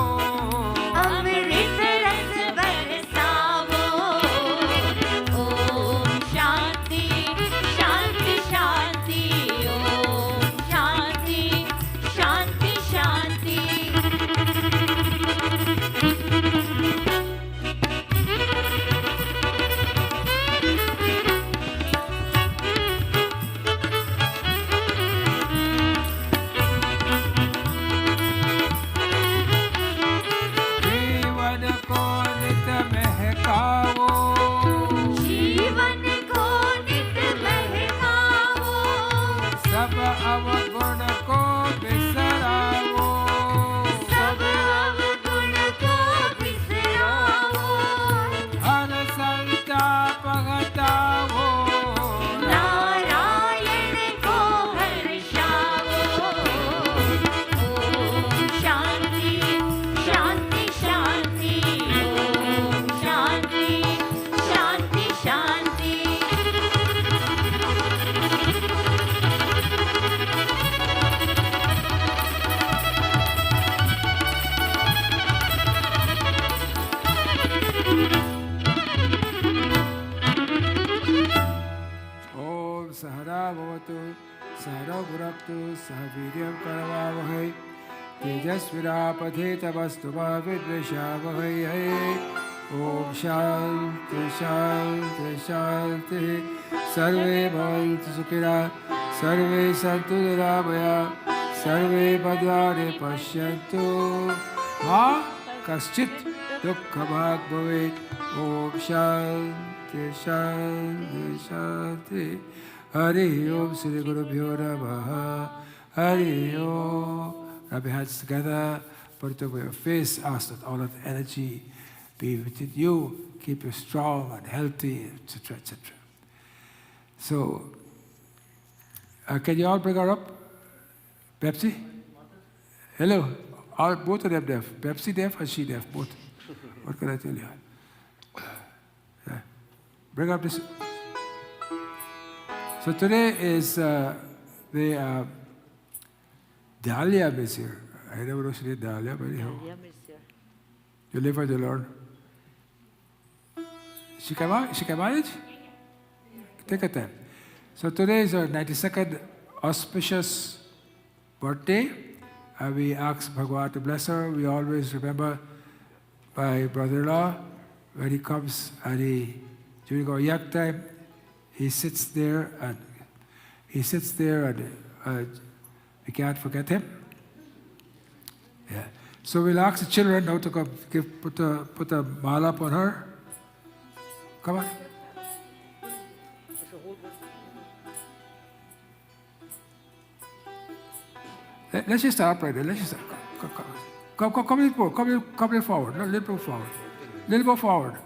अमृत रस बरसावो ओम शांति शांति शांति ओम शांति शांति शांति जीवन को नित महकाओ जीवन को नित महकावो सब अवगुण को बिसराओ सब अवगुण को बिसरावो हर संताप हटाओ नारायण को हर्षावो ओम शांति शांति शांति ओम शांति शांति शांति ओम सहना भवतु सहनौ भुनक्तु सह वीर्यं करवावहै तेजस्विनापधेतमस्तु मा विद्विषावहै ओम शांति शांति शांति सर्वे भवन्तु सुखिनः सर्वे सन्तु निरामयाः सर्वे भद्राणि पश्यन्तु मा कश्चित् दुःखभाग् भवेत् ओम शांति शांति शांति हरि ओम श्री गुरुभ्यो नमः हरि ओम. Rub your hands together, put it over your face, ask that all of the energy be within you, keep you strong and healthy, etc., etc. So, can you all bring her up? Pepsi? Hello? All, both of them deaf. Pepsi deaf or she deaf? Both. What can I tell you? Yeah. Bring up this. So today is the Dahlia is here. I never know she did Dahlia, but anyhow. You live for the Lord. She can manage? Take her time. So today is her 92nd auspicious birthday. And we ask Bhagwan to bless her. We always remember my brother-in-law when he comes and during our yak time, he sits there and we can't forget him. Yeah. So we'll ask the children now to come put a mala up on her. Come on. Let's just start right there. Let's just come a little more. Come a little forward. No, a little more forward. A little more forward.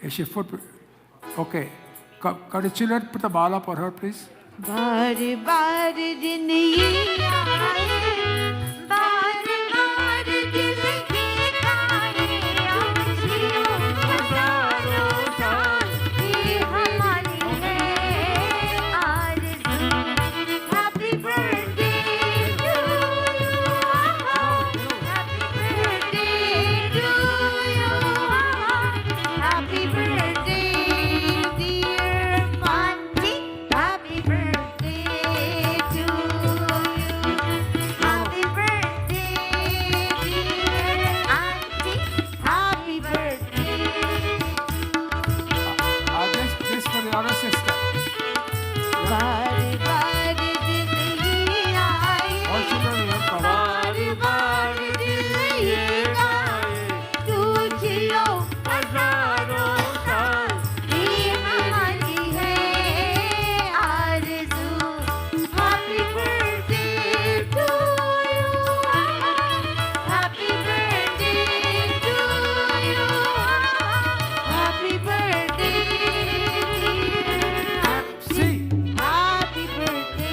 Is your foot? Okay. Come the children put a mala up on her, please. बार बार दिन ये आए बार बार दिल के गाए खुशियों हजारों साल ये हमारी है आरज़ू happy birthday to you happy birthday to you happy birthday dear Monty happy birthday to you happy birthday dear auntie happy birthday This for the other sister. बार बार दिन ये आए All children will come. बार बार दिन ये आए तू जियो हजारों साल ये हमारी है आरज़ू happy birthday to you happy birthday to you happy birthday See? Happy birthday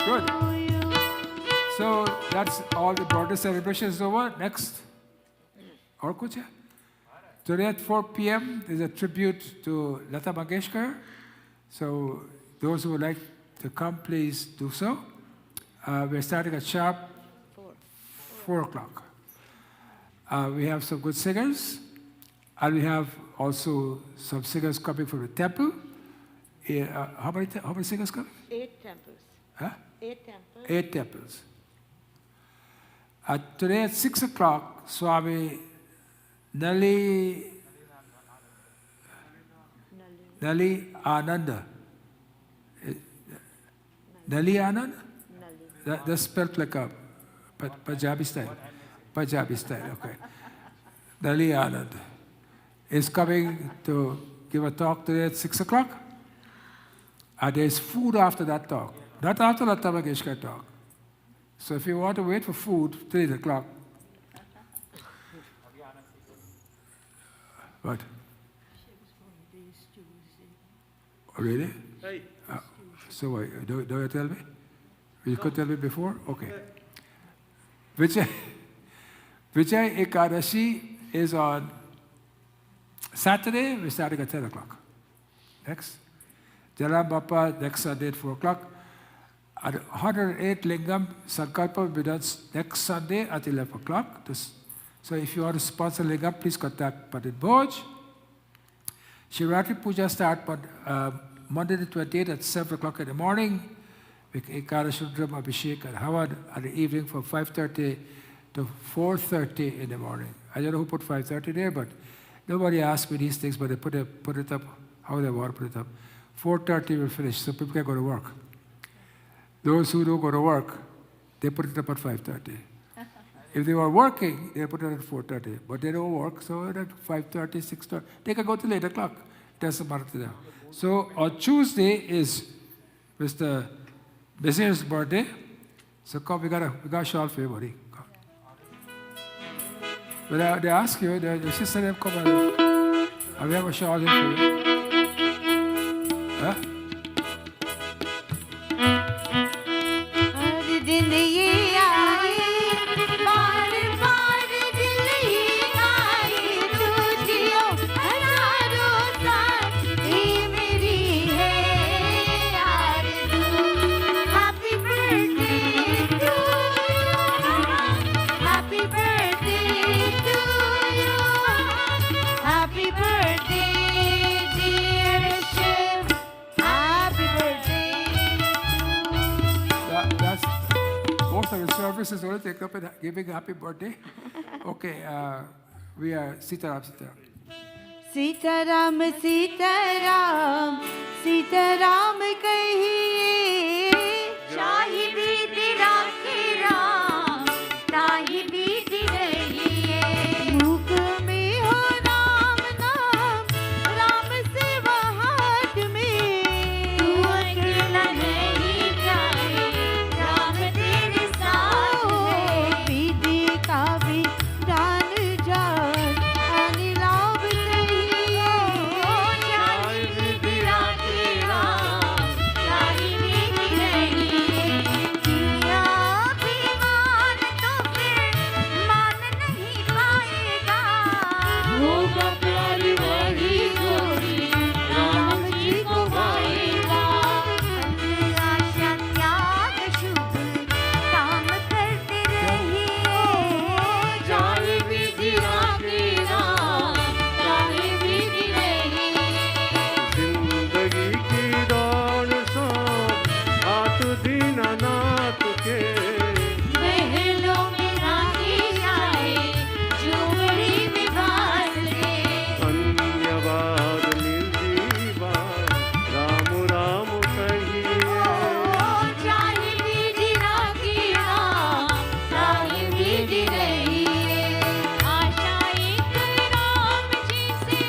Good. To you So that's all the birthday celebrations over. Next. Or kuch hai? Today at 4 p.m. there's a tribute to Lata Mangeshkar. So those who would like to come, please do so. We're starting at sharp 4 o'clock. We have some good singers, and we have also some singers coming from the temple. How many singers coming? 8 temples. Huh? 8 temples. 8 temples. Today at 6 o'clock, Swami Nali Ananda. Nali Anand? That's spelled like a Punjabi style. Punjabi style, okay. Nali Anand is coming to give a talk today at 6 o'clock. And there's food after that talk. Not after Lata Mangeshkar talk. So if you want to wait for food, 3 o'clock. What? Oh, really? Hey. So wait, don't you tell me? You could tell me before? Okay. Vijay Ekadashi is on Saturday. We're starting at 10 o'clock. Next. Jalan Bappa next Sunday at 4 o'clock. At 108 Lingam Sankalpa will be done next Sunday at 11 o'clock. So if you want to sponsor Lingam, please contact Pandit Bhoj. Shivaratri Puja start on Monday the 28th at 7 o'clock in the morning with Ekadashundram Abhishek and Havad at the evening from 5:30 to 4:30 in the morning. I don't know who put 5:30 there, but nobody asked me these things, but they put it up how they want to put it up. 4:30 will finish, so people can go to work. Those who don't go to work, they put it up at 5:30. If they were working, they put it at 4:30. But they don't work, so at 5:30, 6:30, they can go till 8 o'clock. It doesn't matter to them. So on Tuesday is Mr. Bazir's birthday. So come, we got a shawl for you, buddy. Come. But they ask you, the sister them come and we have a shawl here for you. Huh? हर दिन ये आए बार बार दिल ही आए तू जियो हजारों साल ये मेरी है आरज़ू happy birthday to you happy birthday to you happy birthday dear Shiv happy birthday That's most of the services only take up in giving happy birthday. Okay, we are Sitaram. Sitaram Sitaram Sitaram कहिए शाही बीती राखी राम ताही बीती रहिए मुख में हो राम नाम राम से हाथ में तू अकेला नहीं जाए राम तेरे साथ है विधि का भी दान जान अनिलाभ सहिए शाही बीती राखी राम शाही बीती रहिए दुनिया अभिमान तो फिर मान नहीं पाएगा होगा प्यार वही जोड़ी राम जी को पाएगा आशा त्याग शुभ काम करते रहिए चाहे विधि राखी राम चाहे विधि रहिए जिंदगी की दौड़ सो हाथ दीनानाथ के महलों में राखी जाए झोपड़ी में बास ले धन्यवाद निर्जीवा राम राम कहिए चाहे विधि राखी राम चाहे विधि रहिए आशा एक राम जी से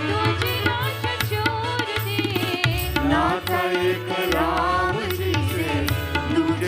तुझे आशा छोड़ दे नाता एक राम जी से दूजे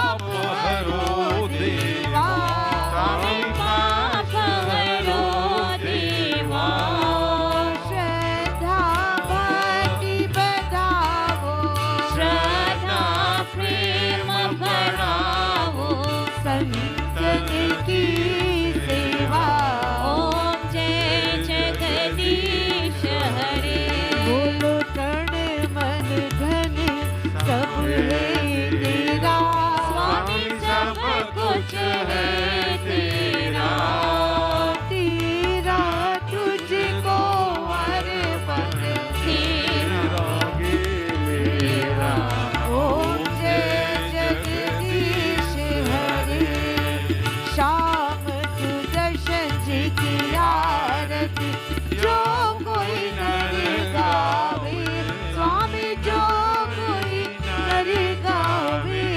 संतन की सेवा। ओम जय जगदीश हरे। बोलो तन मन धन सब है तेरा। स्वामी सब कुछ है तेरा। तेरा तुझको अर्पण तेरा मेरा। ओम जय जगदीश हरे। शाम सुदर्शन जी की आरती जो कोई नर गावे। स्वामी जो कोई नर गावे।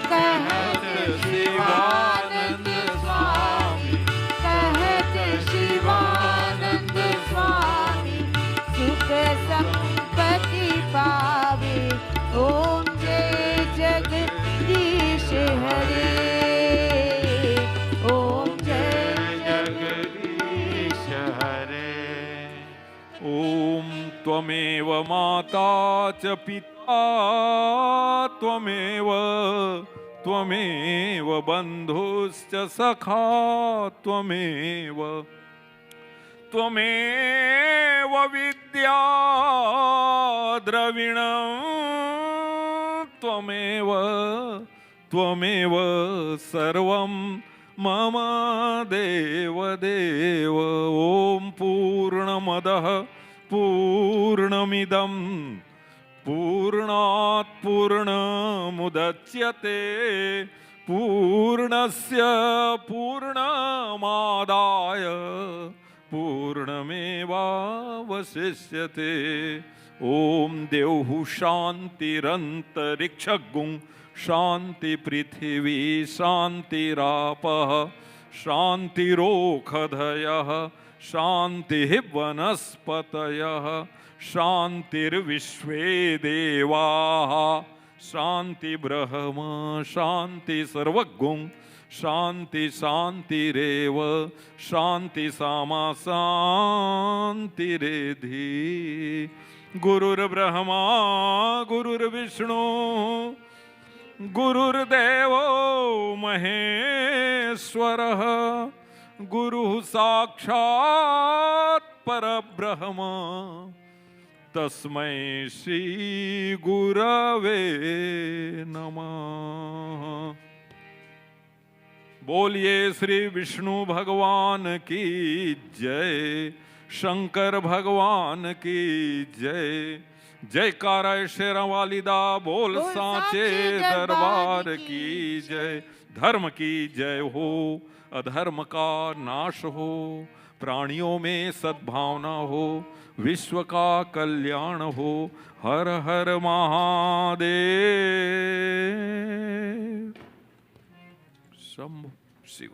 कहत शिवानंद स्वामी, कहत शिवानंद स्वामी, सुख संपत्ति पावे। ओम जय जगदीश हरे। ओम जय जगदीश हरे। ॐ त्वमेव माता च पिता त्वमेव बन्धुश्च सखा त्वमेव विद्या द्रविणं त्वमेव सर्वं मम देवदेव। ॐ पूर्णमदः पूर्णमिदं पूर्णात् पूर्णमुदच्यते पूर्णस्य पूर्णमादाय पूर्णमेवावशिष्यते। ॐ देवः शान्तिरन्तरिक्षगुं शान्ति पृथिवी शान्तिरापः शान्तिरोषधयः शान्तिः वनस्पतयः शान्तिर्विश्वे देवाः शान्ति ब्रह्म शान्ति सर्वगुं शान्ति शान्तिरेव शान्ति सामा शान्तिरेधि। गुरुर्ब्रह्मा गुरुर्विष्णु गुरुर्देवो महेश्वरः गुरुः साक्षात् परब्रह्म तस्मै श्री गुरवे नमः। बोलिए श्री विष्णु भगवान की जय, शंकर भगवान की जय। जयकारा शेरा वालिदा बोल सांचे दरबार की जय। धर्म की जय हो, अधर्म का नाश हो, प्राणियों में सद्भावना हो, विश्व का कल्याण हो। हर हर महादेव। शंभु शिव।